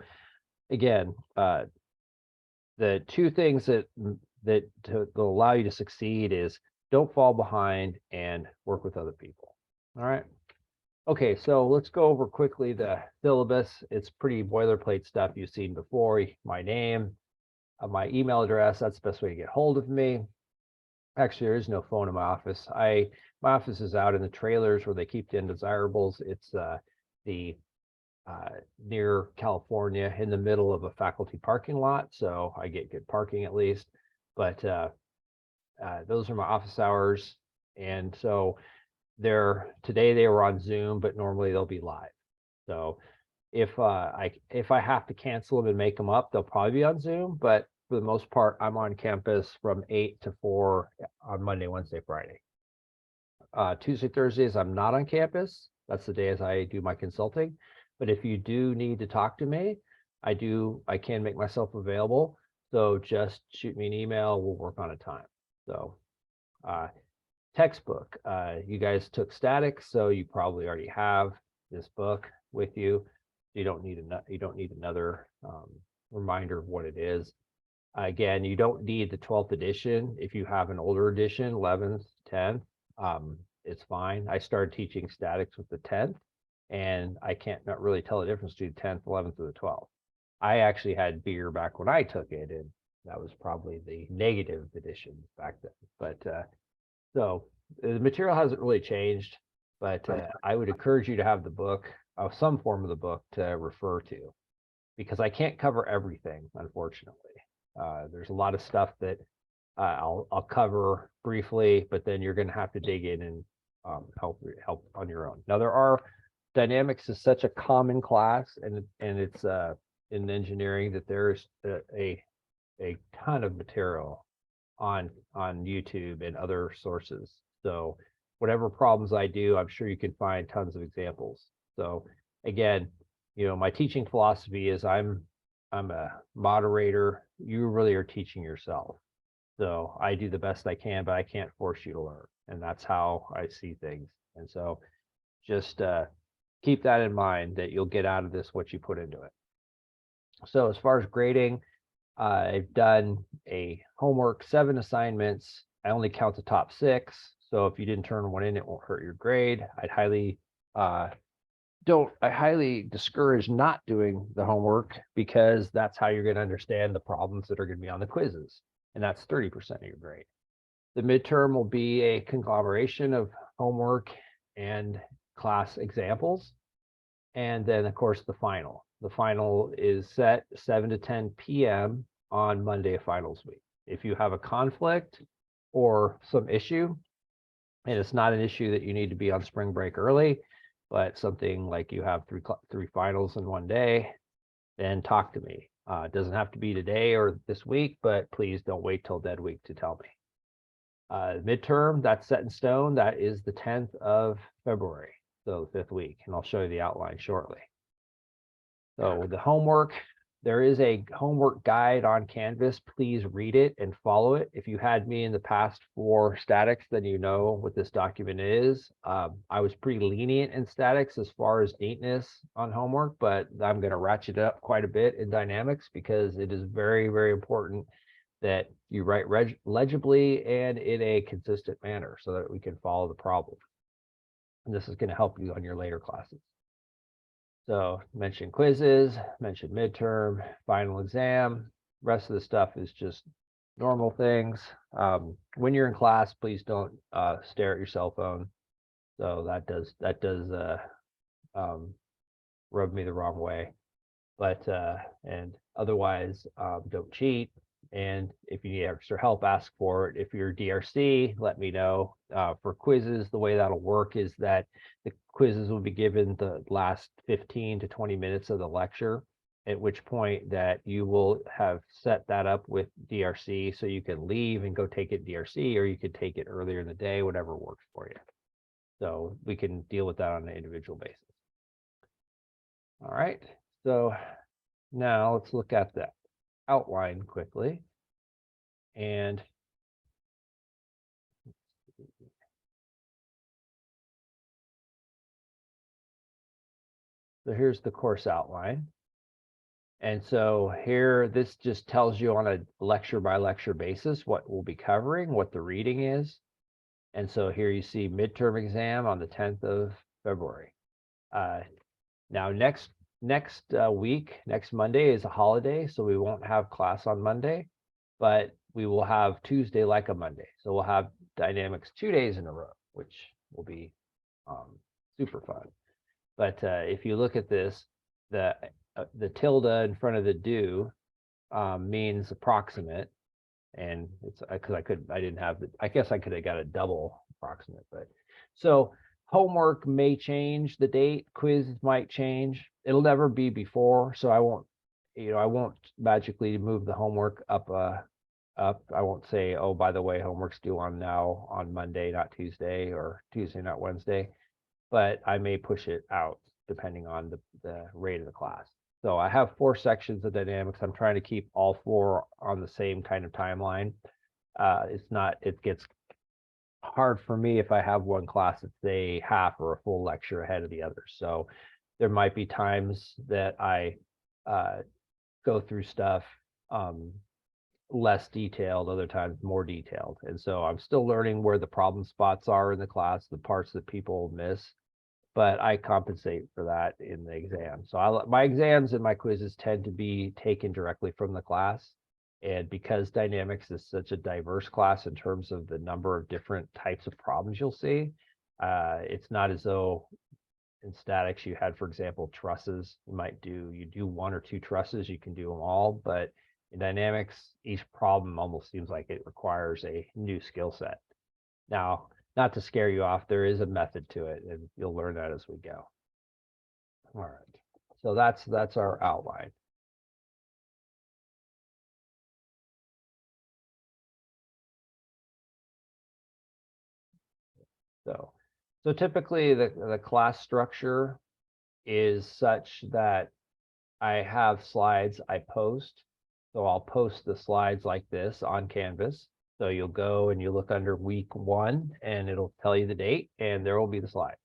again, the two things that allow you to succeed is don't fall behind and work with other people. All right. Okay, so let's go over quickly the syllabus. It's pretty boilerplate stuff you've seen before. My name, my email address, that's the best way to get hold of me. Actually, there is no phone in my office. My office is out in the trailers where they keep the undesirables. It's near California, in the middle of a faculty parking lot, so I get good parking at least. But those are my office hours, and so today they were on Zoom, but normally they'll be live. So if I have to cancel them and make them up, they'll probably be on Zoom, but for the most part, I'm on campus from 8 to 4 on Monday, Wednesday, Friday. Tuesday, Thursdays, I'm not on campus. That's the days I do my consulting. But if you do need to talk to me, I can make myself available. So just shoot me an email. We'll work on a time. So textbook, you guys took statics, so you probably already have this book with you. You don't need another reminder of what it is. Again, you don't need the 12th edition. If you have an older edition, 11th, 10th, it's fine. I started teaching statics with the 10th, and I can't not really tell the difference between the 10th, 11th, or the 12th. I actually had beer back when I took it, and that was probably the negative edition back then. But so the material hasn't really changed, but I would encourage you to have the book, some form of the book to refer to, because I can't cover everything, unfortunately. There's a lot of stuff that I'll cover briefly, but then you're going to have to dig in and help on your own. Now, dynamics is such a common class, and it's in engineering, that there's a ton of material on YouTube and other sources. So whatever problems I do, I'm sure you can find tons of examples. So again, my teaching philosophy is I'm a moderator. You really are teaching yourself. So I do the best I can, but I can't force you to learn. And that's how I see things. And so just keep that in mind, that you'll get out of this what you put into it. So as far as grading, I've done a homework, 7 assignments. I only count the top 6. So if you didn't turn one in, it won't hurt your grade. I highly discourage not doing the homework, because that's how you're going to understand the problems that are going to be on the quizzes. And that's 30% of your grade. The midterm will be a conglomeration of homework and class examples. And then, of course, the final. The final is set 7 to 10 p.m. on Monday of finals week. If you have a conflict or some issue, and it's not an issue that you need to be on spring break early, but something like you have three finals in one day, then talk to me. It doesn't have to be today or this week, but please don't wait till dead week to tell me. Midterm, that's set in stone. That is the 10th of February, so the 5th week, and I'll show you the outline shortly. So the homework, there is a homework guide on Canvas. Please read it and follow it. If you had me in the past for statics, then you know what this document is. I was pretty lenient in statics as far as neatness on homework, but I'm going to ratchet it up quite a bit in dynamics, because it is very, very important that you write legibly and in a consistent manner so that we can follow the problem. And this is going to help you on your later classes. So mention quizzes, mention midterm, final exam. Rest of the stuff is just normal things. When you're in class, please don't stare at your cell phone. So that does rub me the wrong way. But and otherwise, don't cheat. And if you need extra help, ask for it. If you're DRC, let me know. For quizzes, the way that'll work is that the quizzes will be given the last 15 to 20 minutes of the lecture, at which point that you will have set that up with DRC, so you can leave and go take it DRC, or you could take it earlier in the day, whatever works for you. So we can deal with that on an individual basis. All right, so now let's look at that outline quickly. And so here's the course outline. And so here, this just tells you on a lecture by lecture basis what we'll be covering, what the reading is. And so here you see midterm exam on the 10th of February. Now next week, next Monday is a holiday, so we won't have class on Monday, but we will have Tuesday like a Monday. So we'll have dynamics 2 days in a row, which will be super fun. But if you look at this, the tilde in front of the do means approximate, and it's because I guess I could have got a double approximate, but so homework may change the date, quiz might change. It'll never be before, so I won't magically move the homework up. I won't say, oh, by the way, homework's due on Monday, not Tuesday, or Tuesday, not Wednesday, but I may push it out depending on the rate of the class. So I have 4 sections of dynamics. I'm trying to keep all 4 on the same kind of timeline. It gets hard for me if I have one class that's say half or a full lecture ahead of the other. So there might be times that I go through stuff less detailed, other times more detailed. And so I'm still learning where the problem spots are in the class, the parts that people miss, but I compensate for that in the exam. So my exams and my quizzes tend to be taken directly from the class. And because dynamics is such a diverse class in terms of the number of different types of problems you'll see, it's not as though in statics you had, for example, trusses. You do 1 or 2 trusses, you can do them all, but in dynamics, each problem almost seems like it requires a new skill set. Now, not to scare you off, there is a method to it, and you'll learn that as we go. All right, so that's our outline. So typically the class structure is such that I have slides I post. So I'll post the slides like this on Canvas. So you'll go and you look under week 1 and it'll tell you the date, and there will be the slides.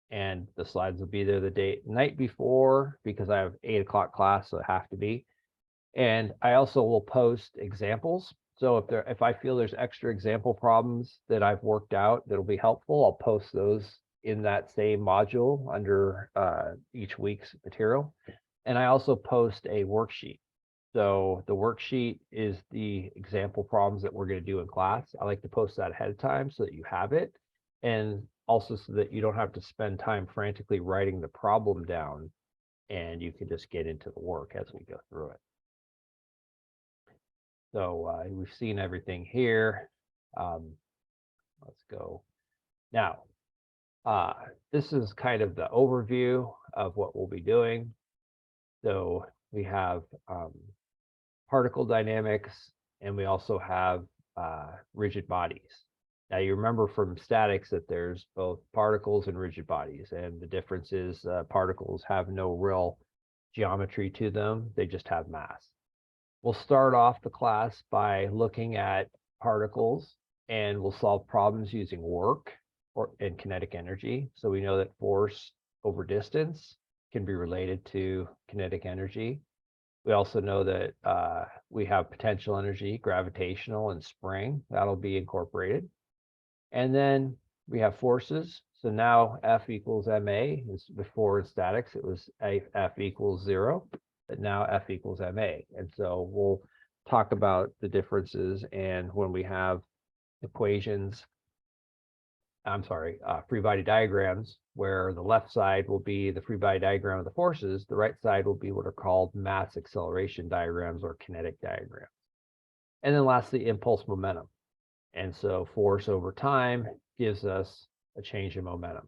And the slides will be there the night before, because I have 8 o'clock class, so it have to be. And I also will post examples. So if I feel there's extra example problems that I've worked out that'll be helpful, I'll post those in that same module under each week's material. And I also post a worksheet. So the worksheet is the example problems that we're going to do in class. I like to post that ahead of time so that you have it, and also so that you don't have to spend time frantically writing the problem down, and you can just get into the work as we go through it. So we've seen everything here. Let's go. Now, this is kind of the overview of what we'll be doing. So we have particle dynamics, and we also have rigid bodies. Now you remember from statics that there's both particles and rigid bodies, and the difference is particles have no real geometry to them, they just have mass. We'll start off the class by looking at particles, and we'll solve problems using work and kinetic energy. So we know that force over distance can be related to kinetic energy. We also know that we have potential energy, gravitational, and spring. That'll be incorporated. And then we have forces. So now F equals ma. Before in statics, it was F equals 0, but now F equals ma. And so we'll talk about the differences, and when we have equations, free body diagrams, where the left side will be the free body diagram of the forces, the right side will be what are called mass acceleration diagrams or kinetic diagrams. And then lastly, impulse momentum. And so force over time gives us a change in momentum.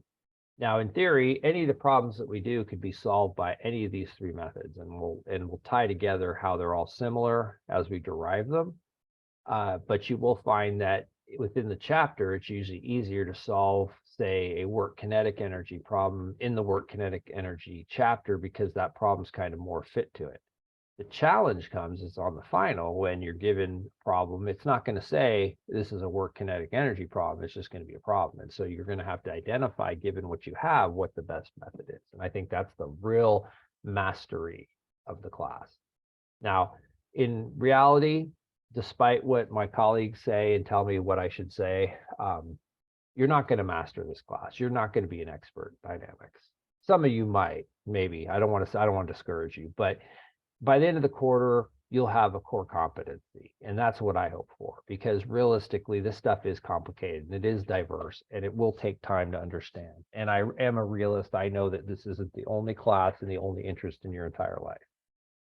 Now, in theory, any of the problems that we do could be solved by any of these 3 methods, and we'll tie together how they're all similar as we derive them. But you will find that within the chapter, it's usually easier to solve, say, a work kinetic energy problem in the work kinetic energy chapter, because that problem's kind of more fit to it. The challenge comes is on the final, when you're given a problem, it's not going to say this is a work kinetic energy problem, it's just going to be a problem. And so you're going to have to identify, given what you have, what the best method is. And I think that's the real mastery of the class. Now, in reality, despite what my colleagues say and tell me what I should say, you're not going to master this class. You're not going to be an expert in dynamics. Some of you might, maybe. I don't want to discourage you, but by the end of the quarter, you'll have a core competency. And that's what I hope for, because realistically, this stuff is complicated and it is diverse and it will take time to understand. And I am a realist. I know that this isn't the only class and the only interest in your entire life.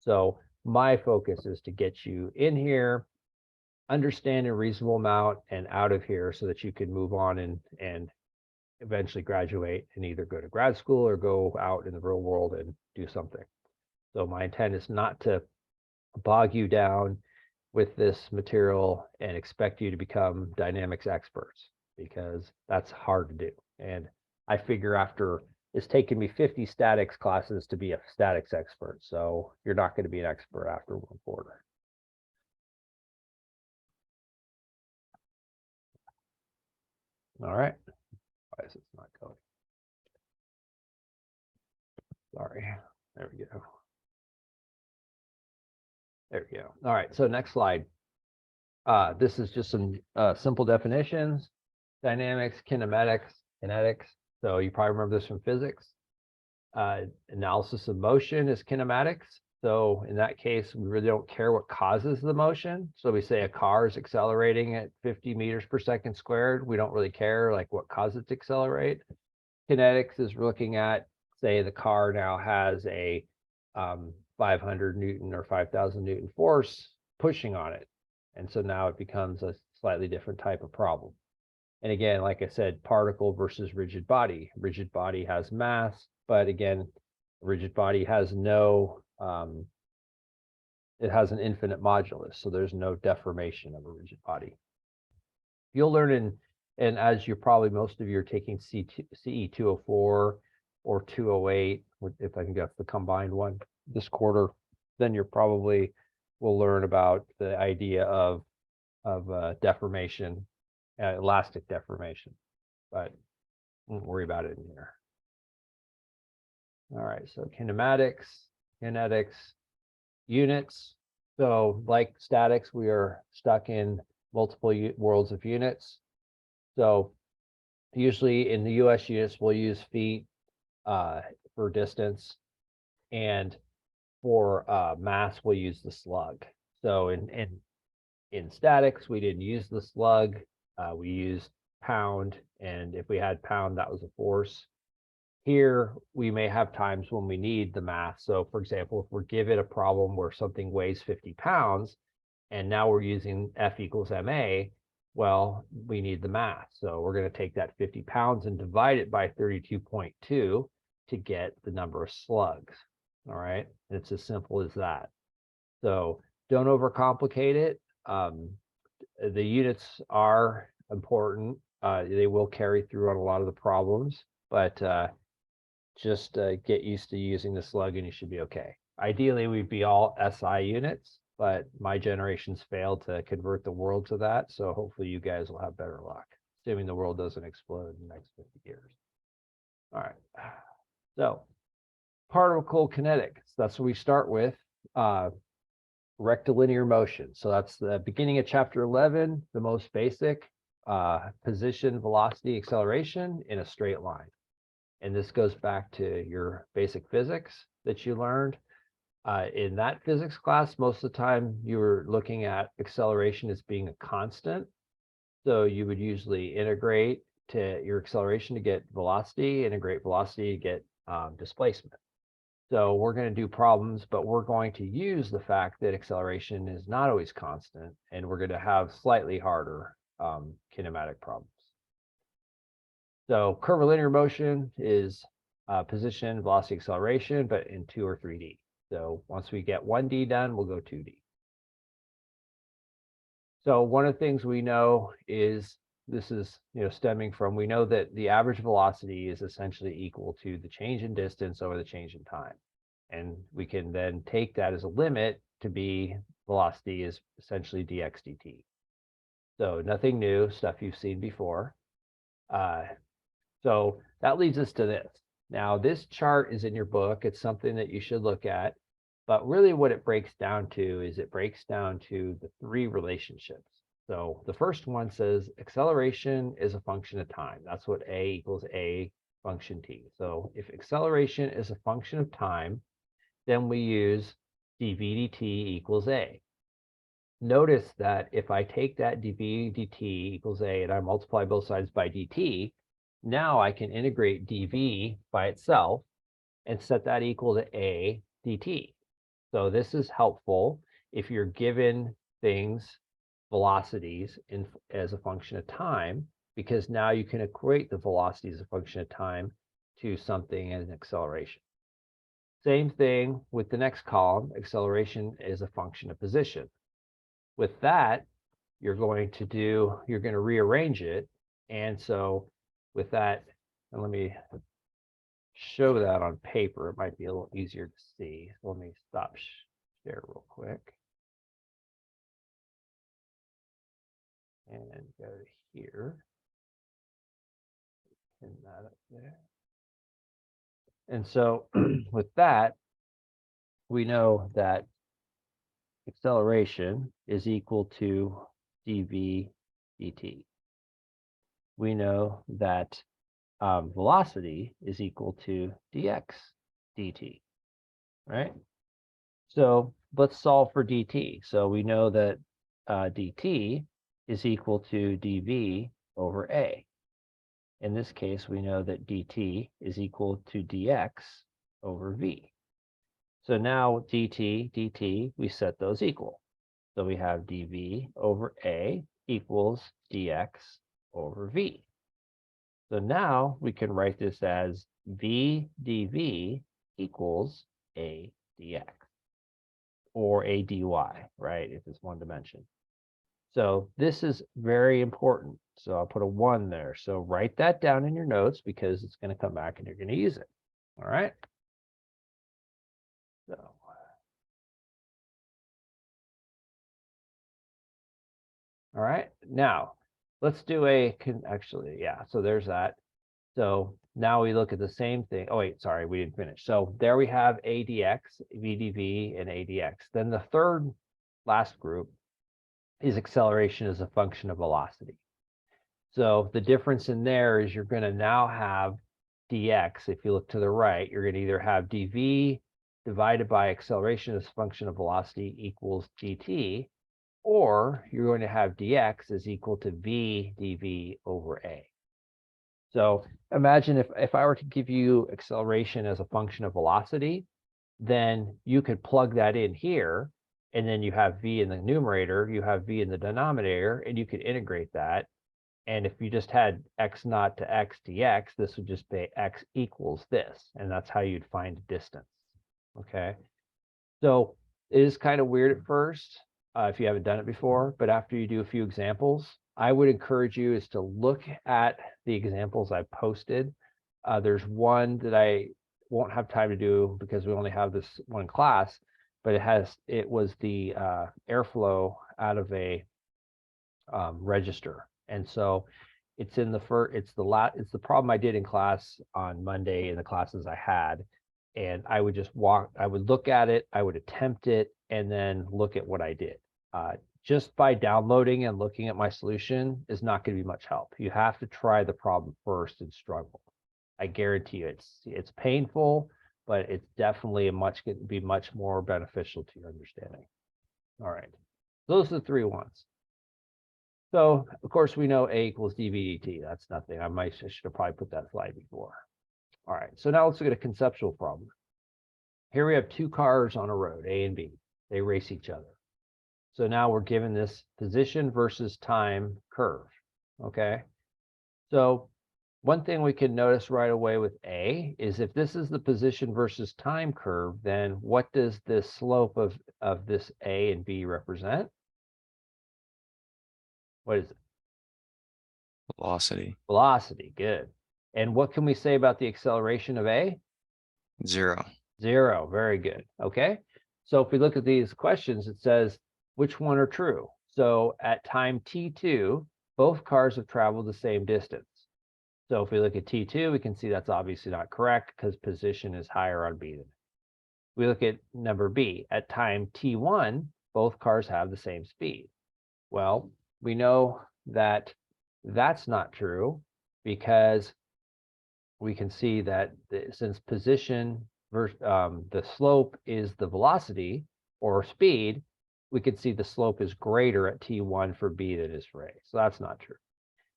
So my focus is to get you in here, understand a reasonable amount, and out of here so that you can move on and eventually graduate and either go to grad school or go out in the real world and do something. So my intent is not to bog you down with this material and expect you to become dynamics experts, because that's hard to do. And I figure after it's taken me 50 statics classes to be a statics expert. So you're not going to be an expert after one quarter. All right. Why is it not going? Sorry. There we go. There we go. All right. So next slide. This is just some simple definitions: dynamics, kinematics, kinetics. So you probably remember this from physics. Analysis of motion is kinematics. So in that case, we really don't care what causes the motion. So we say a car is accelerating at 50 meters per second squared. We don't really care like what causes it to accelerate. Kinetics is looking at, say, the car now has a 500 Newton or 5,000 Newton force pushing on it. And so now it becomes a slightly different type of problem. And again, like I said, particle versus rigid body. Rigid body has mass, but again, rigid body has no, it has an infinite modulus, so there's no deformation of a rigid body. You'll learn and as you're probably, most of you are taking CE 204 or 208, if I can get the combined one this quarter, then you're probably will learn about the idea of deformation, elastic deformation, but won't worry about it in here. All right, so kinematics, kinetics, units. So like statics, we are stuck in multiple worlds of units. So usually in the US units, we'll use feet for distance, and for mass, we'll use the slug. So in statics, we didn't use the slug. We used pound, and if we had pound, that was a force. Here, we may have times when we need the mass. So for example, if we're given a problem where something weighs 50 pounds, and now we're using F equals MA, well, we need the mass. So we're going to take that 50 pounds and divide it by 32.2 to get the number of slugs. All right, it's as simple as that. So don't overcomplicate it. The units are important. They will carry through on a lot of the problems, but just get used to using the slug and you should be okay. Ideally, we'd be all SI units, but my generation's failed to convert the world to that. So hopefully you guys will have better luck, assuming the world doesn't explode in the next 50 years. All right, so particle kinetics, that's what we start with. Rectilinear motion. So that's the beginning of chapter 11, the most basic, position, velocity, acceleration in a straight line. And this goes back to your basic physics that you learned. In that physics class, most of the time you were looking at acceleration as being a constant. So you would usually integrate to your acceleration to get velocity, integrate velocity to get displacement. So we're going to do problems, but we're going to use the fact that acceleration is not always constant, and we're going to have slightly harder kinematic problems. So curvilinear motion is position, velocity, acceleration, but in 2 or 3D. So once we get 1D done, we'll go 2D. So one of the things we know is, this is stemming from, we know that the average velocity is essentially equal to the change in distance over the change in time. And we can then take that as a limit to be velocity is essentially dx dt. So nothing new, stuff you've seen before. So that leads us to this. Now, this chart is in your book. It's something that you should look at. But really what it breaks down to is it breaks down to the three relationships. So the first one says acceleration is a function of time. That's what A equals A function T. So if acceleration is a function of time, then we use dv dt equals A. Notice that if I take that dv dt equals A and I multiply both sides by dt, now I can integrate dv by itself and set that equal to A dt. So this is helpful if you're given things, velocities as a function of time, because now you can equate the velocity as a function of time to something as an acceleration. Same thing with the next column, acceleration is a function of position. With that, you're going to rearrange it. And so with that, and let me show that on paper, it might be a little easier to see. So let me stop share real quick. And go to here. Pin that up there. And so with that, we know that acceleration is equal to dv dt. We know that velocity is equal to dx dt, right? So let's solve for dt. So we know that dt is equal to dv over a. In this case, we know that dt is equal to dx over v. So now dt, we set those equal. So we have dv over a equals dx over v. So now we can write this as v dv equals a dx or a dy, right, if it's one dimension. So this is very important. So I'll put a 1 there. So write that down in your notes because it's going to come back and you're going to use it. All right. So. All right. Now let's do so there's that. So now we look at the same thing. Oh, wait, sorry, we didn't finish. So there we have ADX, VDV, and ADX. Then the third last group is acceleration as a function of velocity. So the difference in there is you're going to now have dx. If you look to the right, you're going to either have dv divided by acceleration as a function of velocity equals gt, or you're going to have dx is equal to v dv over a. So imagine if I were to give you acceleration as a function of velocity, then you could plug that in here, and then you have v in the numerator, you have v in the denominator, and you could integrate that. And if you just had x naught to x dx, this would just be x equals this, and that's how you'd find a distance. Okay, so it is kind of weird at first if you haven't done it before, but after you do a few examples, I would encourage you is to look at the examples I posted. There's one that I won't have time to do because we only have this one class, but it was the airflow out of a register. And so it's in the it's the problem I did in class on Monday in the classes I had. And I would just I would look at it, I would attempt it, and then look at what I did. Just by downloading and looking at my solution is not going to be much help. You have to try the problem first and struggle. I guarantee you it's painful, but it's definitely be much more beneficial to your understanding. All right, those are the 3 ones. So of course we know A equals dv dt. That's nothing. I should have probably put that slide before. All right, so now let's look at a conceptual problem. Here we have 2 cars on a road, A and B. They race each other. So now we're given this position versus time curve. Okay, so one thing we can notice right away with A is if this is the position versus time curve, then what does this slope of this A and B represent? What is it? Velocity. Velocity, good. And what can we say about the acceleration of A? 0. 0, very good. Okay, so if we look at these questions, it says, which one are true? So at time t2, both cars have traveled the same distance. So if we look at t2, we can see that's obviously not correct because position is higher on B than A. We look at number B. At time T1, both cars have the same speed. Well, we know that that's not true because we can see that since position versus the slope is the velocity or speed, we could see the slope is greater at T1 for B than it is for A. So that's not true.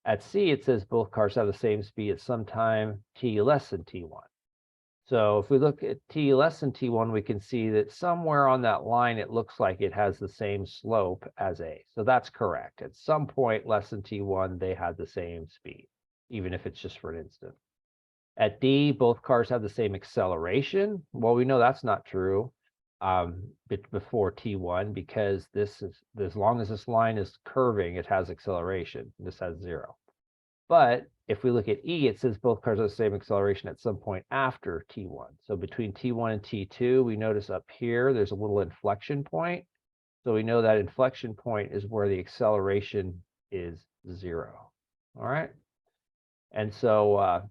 At C, it says both cars have the same speed at some time T less than T1. So if we look at T less than T1, we can see that somewhere on that line, it looks like it has the same slope as A. So that's correct. At some point less than T1, they had the same speed, even if it's just for an instant. At D, both cars have the same acceleration. Well, we know that's not true before T1 because this is, as long as this line is curving, it has acceleration. This has 0. But if we look at E, it says both cars have the same acceleration at some point after T1. So between T1 and T2, we notice up here, there's a little inflection point. So we know that inflection point is where the acceleration is 0. All right. And so,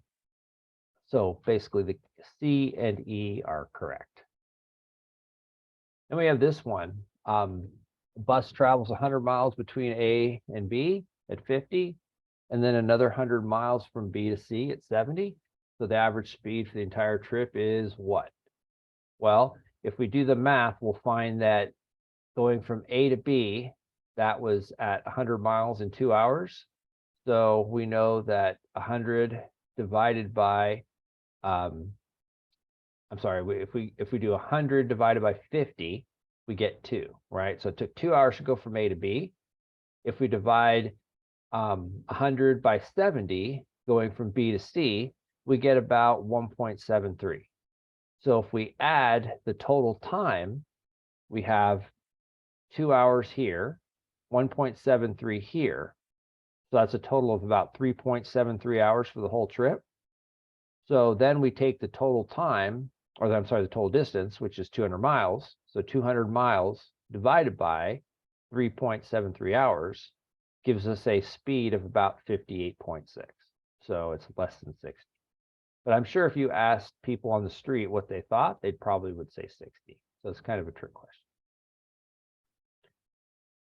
so basically the C and E are correct. Then we have this one. Bus travels 100 miles between A and B at 50. And then another 100 miles from B to C at 70. So the average speed for the entire trip is what? Well, if we do the math, we'll find that going from A to B, that was at 100 miles in 2 hours. So we know that 100 divided by, I'm sorry, if we do 100 divided by 50, we get 2, right? So it took 2 hours to go from A to B. If we divide 100 by 70 going from B to C, we get about 1.73. So if we add the total time, we have 2 hours here, 1.73 here. So that's a total of about 3.73 hours for the whole trip. So then we take the total time, or I'm sorry, the total distance, which is 200 miles. So 200 miles divided by 3.73 hours gives us a speed of about 58.6. So it's less than 60. But I'm sure if you asked people on the street what they thought, they probably would say 60. So it's kind of a trick question.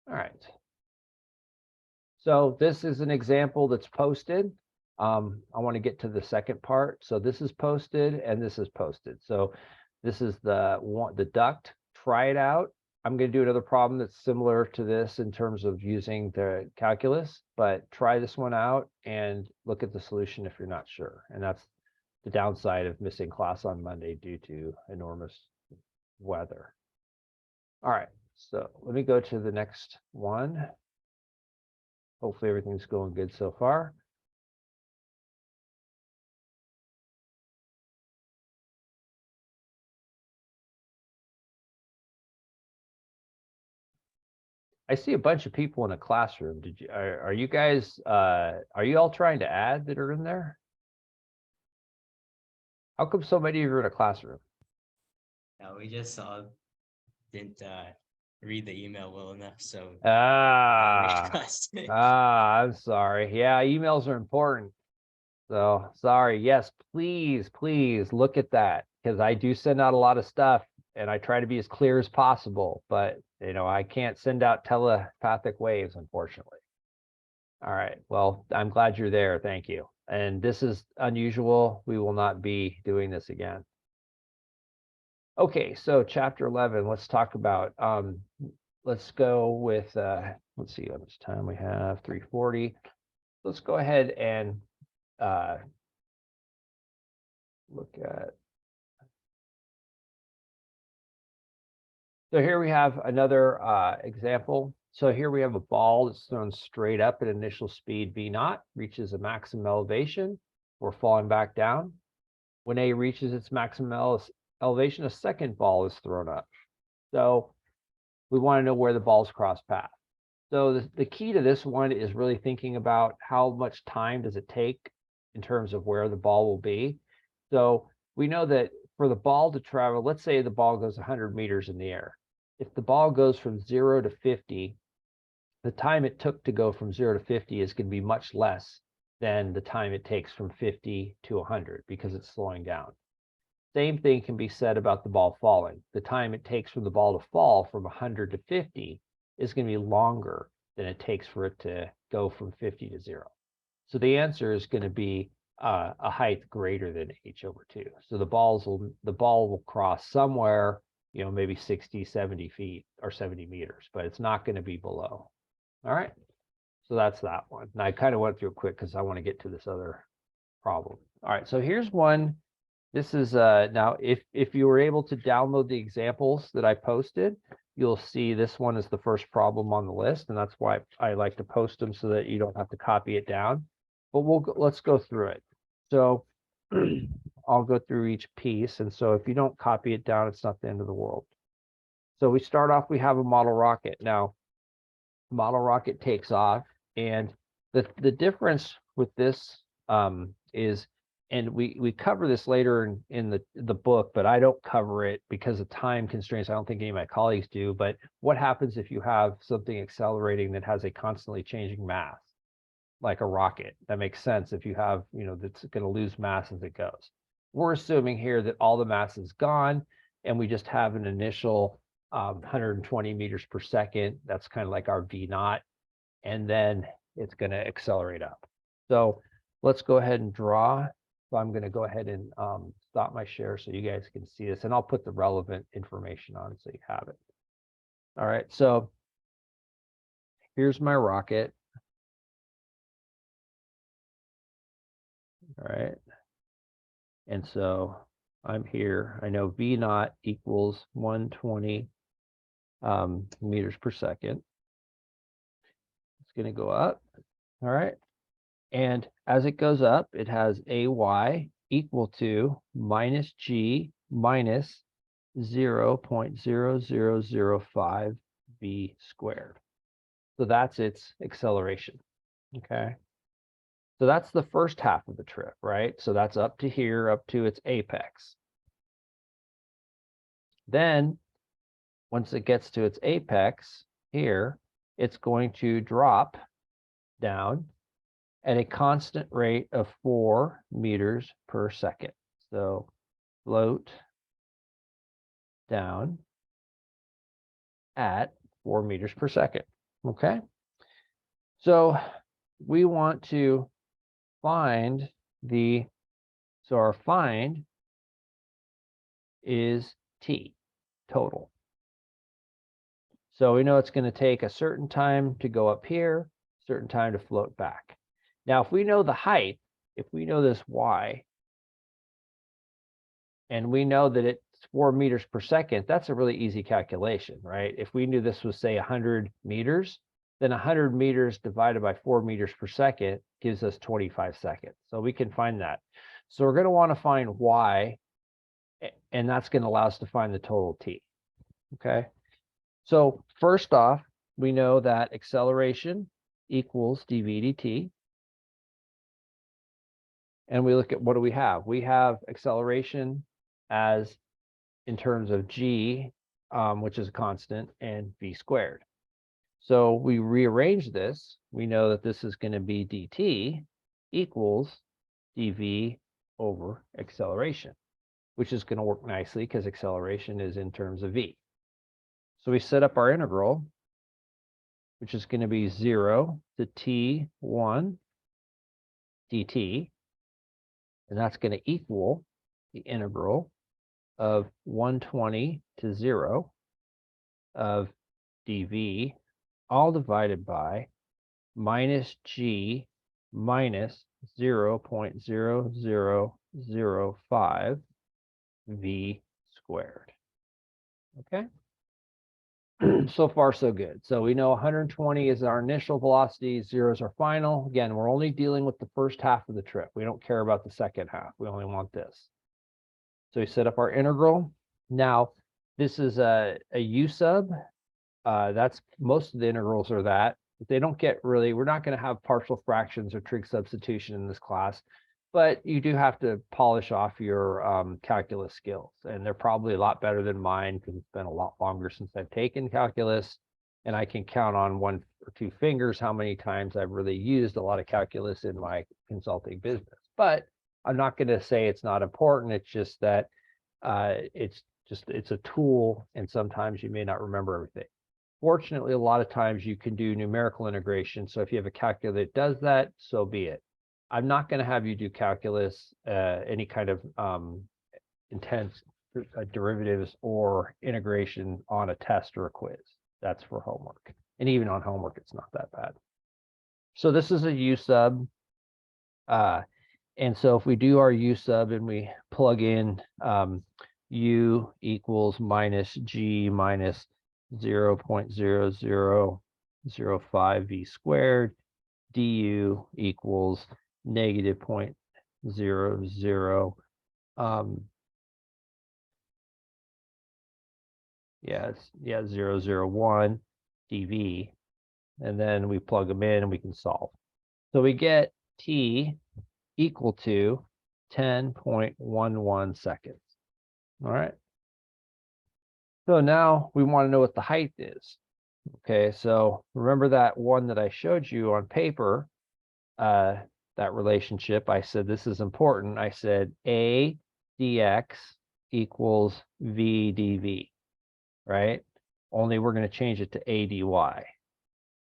All right. So this is an example that's posted. I want to get to the second part. So this is posted and this is posted. So this is the duct. Try it out. I'm going to do another problem that's similar to this in terms of using the calculus, but try this one out and look at the solution if you're not sure. And that's the downside of missing class on Monday due to enormous weather. All right, so let me go to the next one. Hopefully everything's going good so far. I see a bunch of people in a classroom. Are you guys, are you all trying to add that are in there? How come so many of you are in a classroom? No, we just didn't read the email well enough, so I'm sorry. Yeah, emails are important. So sorry. Yes, please look at that because I do send out a lot of stuff and I try to be as clear as possible, but you know, I can't send out telepathic waves, unfortunately. All right. Well, I'm glad you're there. Thank you. And this is unusual. We will not be doing this again. Okay, so chapter 11, let's talk about, let's go with, let's see how much time we have, 3:40. Let's go ahead and look at. So here we have another example. So here we have a ball that's thrown straight up at initial speed V0, reaches a maximum elevation. We're falling back down. When A reaches its maximum elevation, a second ball is thrown up. So we want to know where the balls cross path. So the key to this one is really thinking about how much time does it take in terms of where the ball will be. So we know that for the ball to travel, let's say the ball goes 100 meters in the air. If the ball goes from 0 to 50, the time it took to go from 0 to 50 is going to be much less than the time it takes from 50 to 100 because it's slowing down. Same thing can be said about the ball falling. The time it takes for the ball to fall from 100 to 50 is going to be longer than it takes for it to go from 50 to 0. So the answer is going to be a height greater than h/2. So the ball will cross somewhere, you know, maybe 60, 70 feet or 70 meters, but it's not going to be below. All right. So that's that one. And I kind of went through it quick because I want to get to this other problem. All right. So here's one. This is now if you were able to download the examples that I posted, you'll see this one is the first problem on the list, and that's why I like to post them so that you don't have to copy it down. But let's go through it. So I'll go through each piece, and so if you don't copy it down, it's not the end of the world. So we start off, we have a model rocket. Now, model rocket takes off, and the difference with this is, and we cover this later in the book, but I don't cover it because of time constraints. I don't think any of my colleagues do. But what happens if you have something accelerating that has a constantly changing mass, like a rocket? That makes sense if you have, you know, that's going to lose mass as it goes. We're assuming here that all the mass is gone, and we just have an initial 120 meters per second. That's kind of like our V naught, and then it's going to accelerate up. So let's go ahead and draw. So I'm going to go ahead and stop my share so you guys can see this, and I'll put the relevant information on so you have it. All right, so here's my rocket. All right, and so I'm here. I know V naught equals 120 meters per second. It's going to go up. All right. And as it goes up, it has AY equal to minus G minus 0.0005 V squared. So that's its acceleration. Okay. So that's the first half of the trip, right? So that's up to here, up to its apex. Then once it gets to its apex here, it's going to drop down at a constant rate of 4 meters per second. So float down at 4 meters per second. Okay. So we want to find so our find is T total. So we know it's going to take a certain time to go up here, certain time to float back. Now, if we know the height, if we know this Y, and we know that it's 4 meters per second, that's a really easy calculation, right? If we knew this was, say, 100 meters, then 100 meters divided by 4 meters per second gives us 25 seconds. So we can find that. So we're going to want to find Y, and that's going to allow us to find the total T. Okay. So first off, we know that acceleration equals dv dt. And we look at what do we have? We have acceleration as in terms of g, which is a constant, and v squared. So we rearrange this. We know that this is going to be dt equals dv over acceleration, which is going to work nicely because acceleration is in terms of v. So we set up our integral, which is going to be 0 to t1 dt. And that's going to equal the integral of 120 to 0 of dv, all divided by minus g minus 0.0005 v squared. Okay. So far, so good. So we know 120 is our initial velocity, 0 is our final. Again, we're only dealing with the first half of the trip. We don't care about the second half. We only want this. So we set up our integral. Now, this is a U sub. That's most of the integrals are that. They don't get really, we're not going to have partial fractions or trig substitution in this class, but you do have to polish off your calculus skills, and they're probably a lot better than mine because it's been a lot longer since I've taken calculus, and I can count on 1 or 2 fingers how many times I've really used a lot of calculus in my consulting business. But I'm not going to say it's not important. It's just that It's a tool, and sometimes you may not remember everything. Fortunately, a lot of times you can do numerical integration. So if you have a calculator that does that, so be it. I'm not going to have you do calculus, any kind of intense derivatives or integration on a test or a quiz. That's for homework. And even on homework, it's not that bad. So this is a U sub. And so if we do our U sub and we plug in U equals minus G minus 0.0005 V squared, du equals negative 0.00 001 dV, and then we plug them in and we can solve. So we get t equal to 10.11 seconds. All right. So now we want to know what the height is. Okay, so remember that one that I showed you on paper, that relationship. I said this is important. I said A dx equals V dV, right? Only we're going to change it to A dy.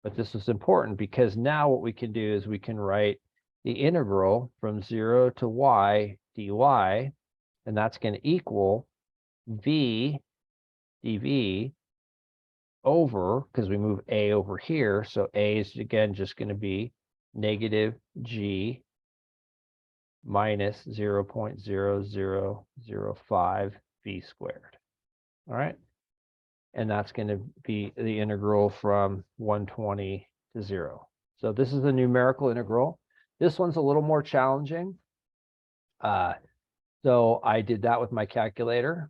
But this is important because now what we can do is we can write the integral from 0 to y dy, and that's going to equal V dV over, because we move A over here, so A is again just going to be negative G minus 0.0005 V squared. All right. And that's going to be the integral from 120 to 0. So this is a numerical integral. This one's a little more challenging. So I did that with my calculator,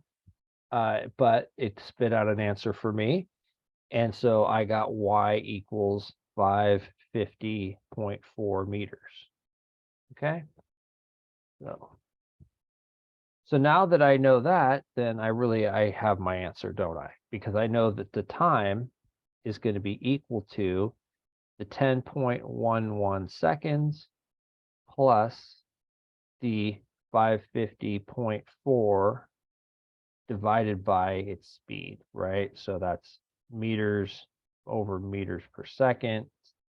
but it spit out an answer for me. And so I got y equals 550.4 meters. Okay. So now that I know that, then I have my answer, don't I? Because I know that the time is going to be equal to the 10.11 seconds plus the 550.4 divided by its speed, right? So that's meters over meters per second.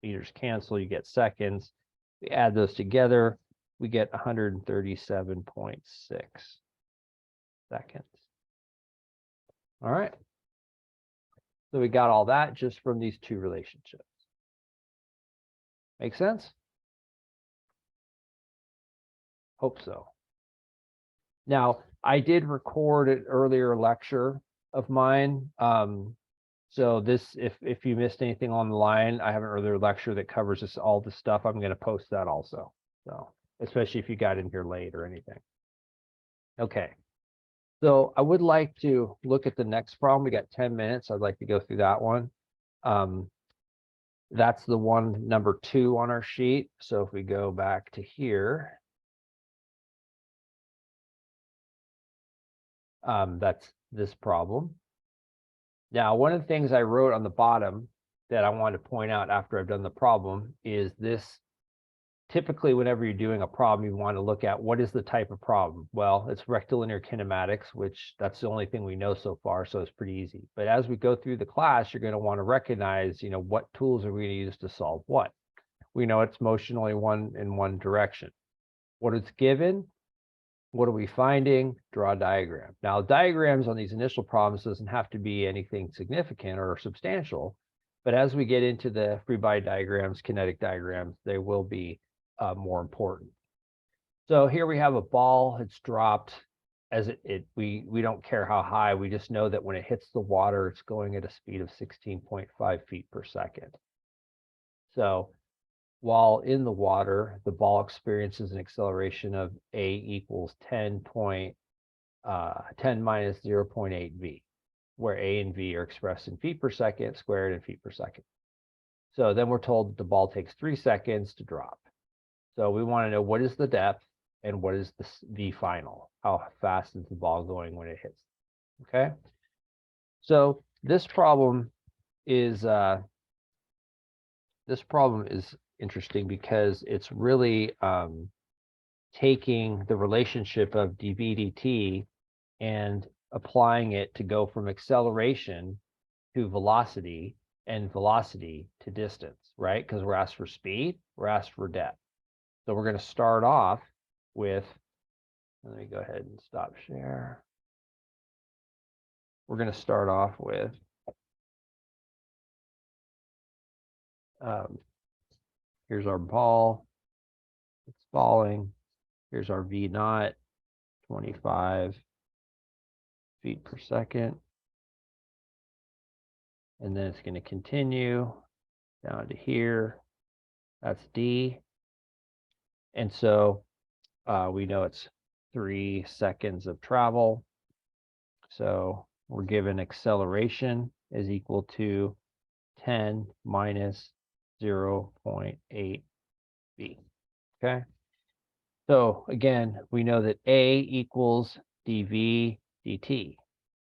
Meters cancel, you get seconds. We add those together, we get 137.6 seconds. All right. So we got all that just from these two relationships. Make sense? Hope so. Now, I did record an earlier lecture of mine. So this, if you missed anything on the line, I have an earlier lecture that covers this, all this stuff. I'm going to post that also. So, especially if you got in here late or anything. Okay. So I would like to look at the next problem. We got 10 minutes. I'd like to go through that one. That's the one number 2 on our sheet. So if we go back to here, that's this problem. Now, one of the things I wrote on the bottom that I want to point out after I've done the problem is this. Typically, whenever you're doing a problem, you want to look at what is the type of problem. Well, it's rectilinear kinematics, which that's the only thing we know so far, so it's pretty easy. But as we go through the class, you're going to want to recognize, what tools are we going to use to solve what. We know it's motion only in one direction. What is given? What are we finding? Draw a diagram. Now, diagrams on these initial problems doesn't have to be anything significant or substantial, but as we get into the free body diagrams, kinetic diagrams, they will be more important. So here we have a ball. It's dropped. As we don't care how high. We just know that when it hits the water, it's going at a speed of 16.5 feet per second. So while in the water, the ball experiences an acceleration of a equals 10 minus 0.8 v, where a and v are expressed in feet per second squared and feet per second. So then we're told that the ball takes 3 seconds to drop. So we want to know what is the depth and what is the v final. How fast is the ball going when it hits? Okay. So this problem is interesting because it's really taking the relationship of dv dt and applying it to go from acceleration to velocity and velocity to distance, right? Because we're asked for speed, we're asked for depth. So we're going to start off with, let me go ahead and stop share. We're going to start off with here's our ball, it's falling. Here's our V naught, 25 feet per second. And then it's going to continue down to here. That's D. And so we know it's 3 seconds of travel. So we're given acceleration is equal to 10 minus 0.8 v. Okay. So again, we know that A equals dv dt,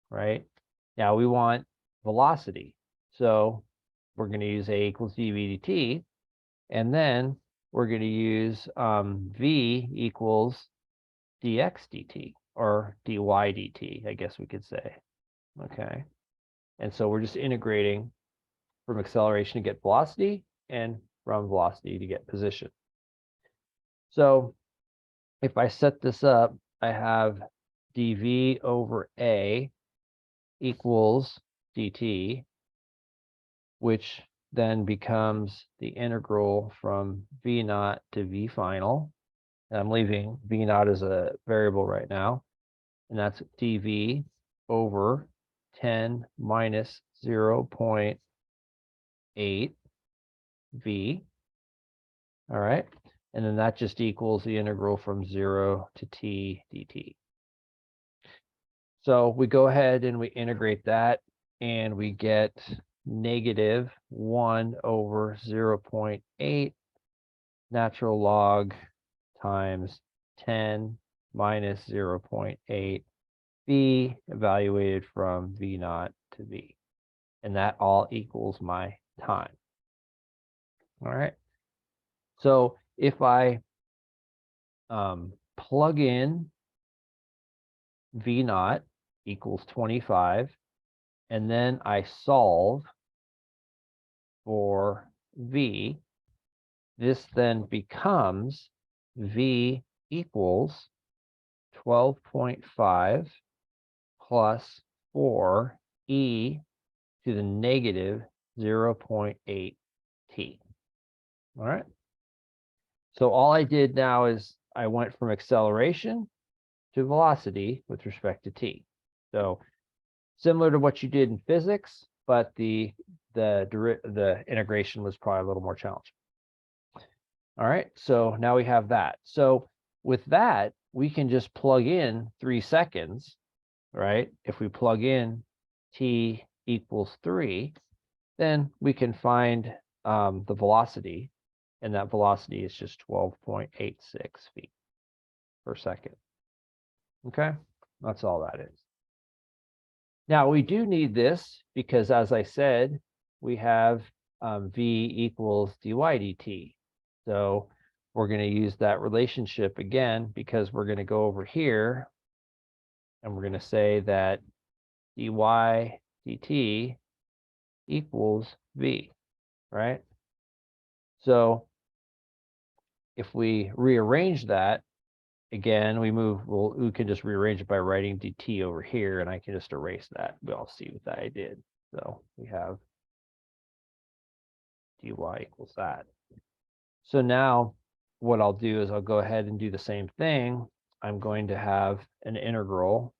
right? Now we want velocity. So we're going to use A equals dv dt. And then we're going to use v equals dx dt or dy dt, I guess we could say. Okay. And so we're just integrating from acceleration to get velocity and from velocity to get position. So if I set this up, I have dv over a equals dt, which then becomes the integral from v naught to v final. And I'm leaving v naught as a variable right now. And that's dv over 10 minus 0.8 v. All right. And then that just equals the integral from 0 to t dt. So we go ahead and we integrate that and we get negative 1 over 0.8 natural log times 10 minus 0.8 v evaluated from v naught to v. And that all equals my time. All right. So if I plug in v naught equals 25, and then I solve for v, this then becomes v equals 12.5 plus 4 e to the negative 0.8 t. All right. So all I did now is I went from acceleration to velocity with respect to t. So similar to what you did in physics, but the integration was probably a little more challenging. All right, so now we have that. So with that, we can just plug in 3 seconds, right? If we plug in t equals 3, then we can find the velocity, and that velocity is just 12.86 feet per second. Okay, that's all that is. Now we do need this because, as I said, we have v equals dy dt. So we're going to use that relationship again because we're going to go over here and we're going to say that dy dt equals v, right? So if we rearrange that, again, we can just rearrange it by writing dt over here, and I can just erase that. We all see what I did. So we have dy equals that. So now what I'll do is I'll go ahead and do the same thing. I'm going to have an integral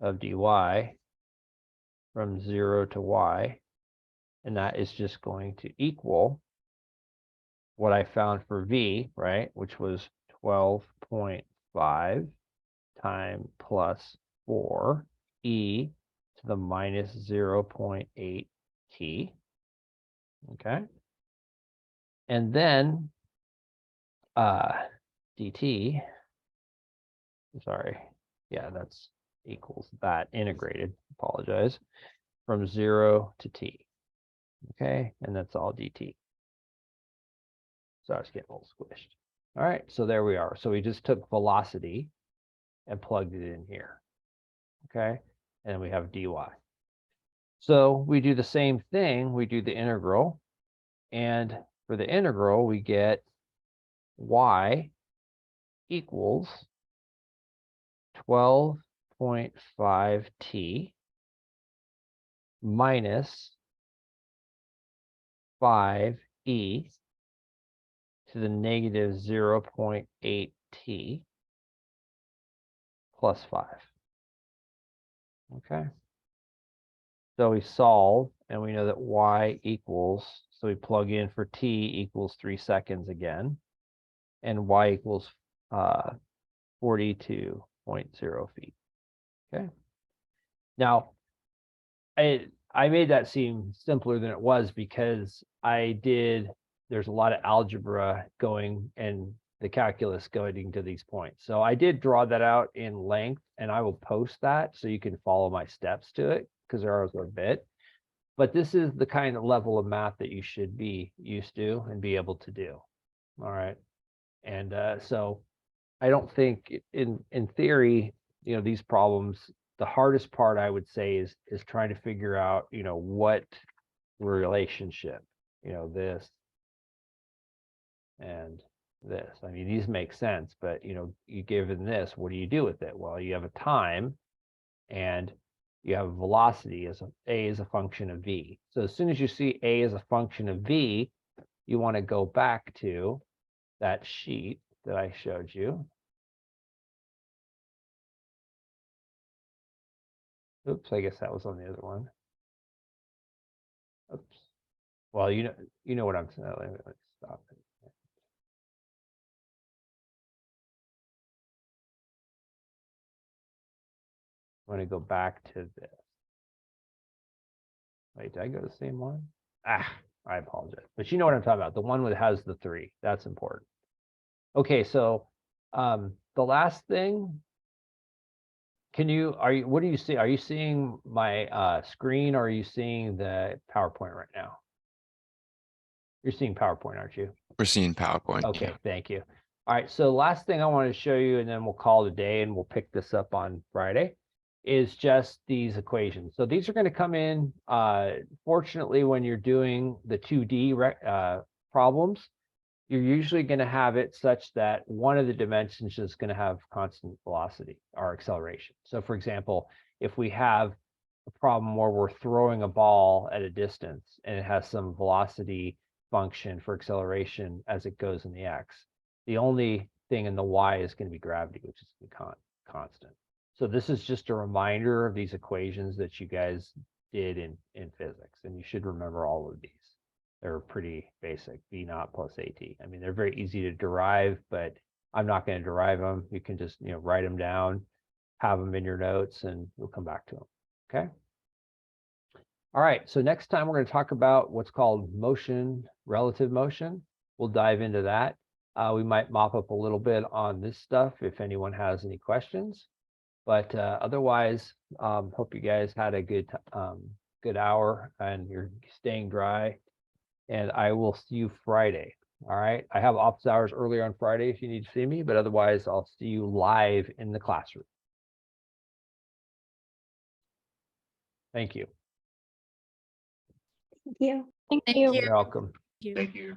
of dy from 0 to y, and that is just going to equal what I found for v, right, which was 12.5 times plus 4 e to the minus 0.8 t. Okay. And then dt, sorry, yeah, that's equals that integrated, apologize, from 0 to t. Okay, and that's all dt. So I was getting a little squished. All right, so there we are. So we just took velocity and plugged it in here. Okay, and we have dy. So we do the same thing, we do the integral, and for the integral, we get y equals 12.5t minus 5e to the negative 0.8t plus 5. Okay. So we solve and we know that y equals, so we plug in for t equals 3 seconds again, and y equals 42.0 feet. Okay. Now, I made that seem simpler than it was because there's a lot of algebra going and the calculus going to these points. So I did draw that out in length, and I will post that so you can follow my steps to it, because there are a bit. But this is the kind of level of math that you should be used to and be able to do. All right. And so I don't think in theory, these problems, the hardest part I would say is trying to figure out, what relationship, this and this. I mean, these make sense, but you given this, what do you do with it? Well, you have a time and you have a velocity as a is a function of v. So as soon as you see a as a function of v, you want to go back to that sheet that I showed you. Oops, I guess that was on the other one. Oops. Well, you know what I'm saying. Let me stop it. I'm going to go back to this. Wait, did I go to the same one? I apologize. But you know what I'm talking about. The one that has the 3. That's important. Okay, so the last thing, what do you see? Are you seeing my screen, or are you seeing the PowerPoint right now? You're seeing PowerPoint, aren't you? We're seeing PowerPoint. Okay, Yeah. thank you. All right, so last thing I want to show you, and then we'll call it a day, and we'll pick this up on Friday, is just these equations. So these are going to come in, fortunately, when you're doing the 2D problems, you're usually going to have it such that one of the dimensions is going to have constant velocity or acceleration. So for example, if we have a problem where we're throwing a ball at a distance and it has some velocity function for acceleration as it goes in the x, the only thing in the y is going to be gravity, which is constant. So this is just a reminder of these equations that you guys did in physics, and you should remember all of these. They're pretty basic, V naught plus AT. I mean, they're very easy to derive, but I'm not going to derive them. You can just, write them down, have them in your notes, and you'll come back to them. Okay. All right. So next time we're going to talk about what's called motion, relative motion. We'll dive into that. We might mop up a little bit on this stuff if anyone has any questions. But otherwise, hope you guys had a good hour and you're staying dry. And I will see you Friday. All right. I have office hours earlier on Friday if you need to see me, but otherwise I'll see you live in the classroom. Thank you. Thank you. Thank you. You're welcome. Thank you.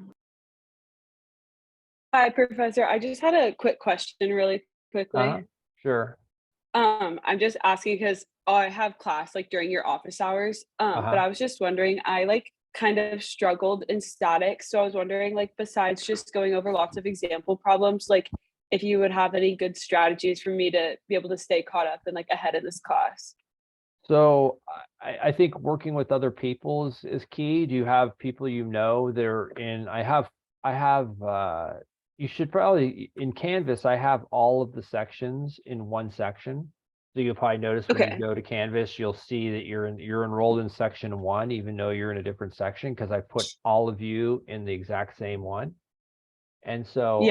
Hi, Professor. I just had a quick question really quickly. Sure. I'm just asking because I have class like during your office hours. But I was just wondering, I like kind of struggled in statics. So I was wondering, like, besides just going over lots of example problems, like if you would have any good strategies for me to be able to stay caught up and like ahead of this class. So I think working with other people is key. Do you have people they're in? I have you should probably in Canvas, I have all of the sections in one section. So you'll probably notice when you go to Canvas, you'll see that you're enrolled in section 1, even though you're in a different section, because I put all of you in the exact same one. And so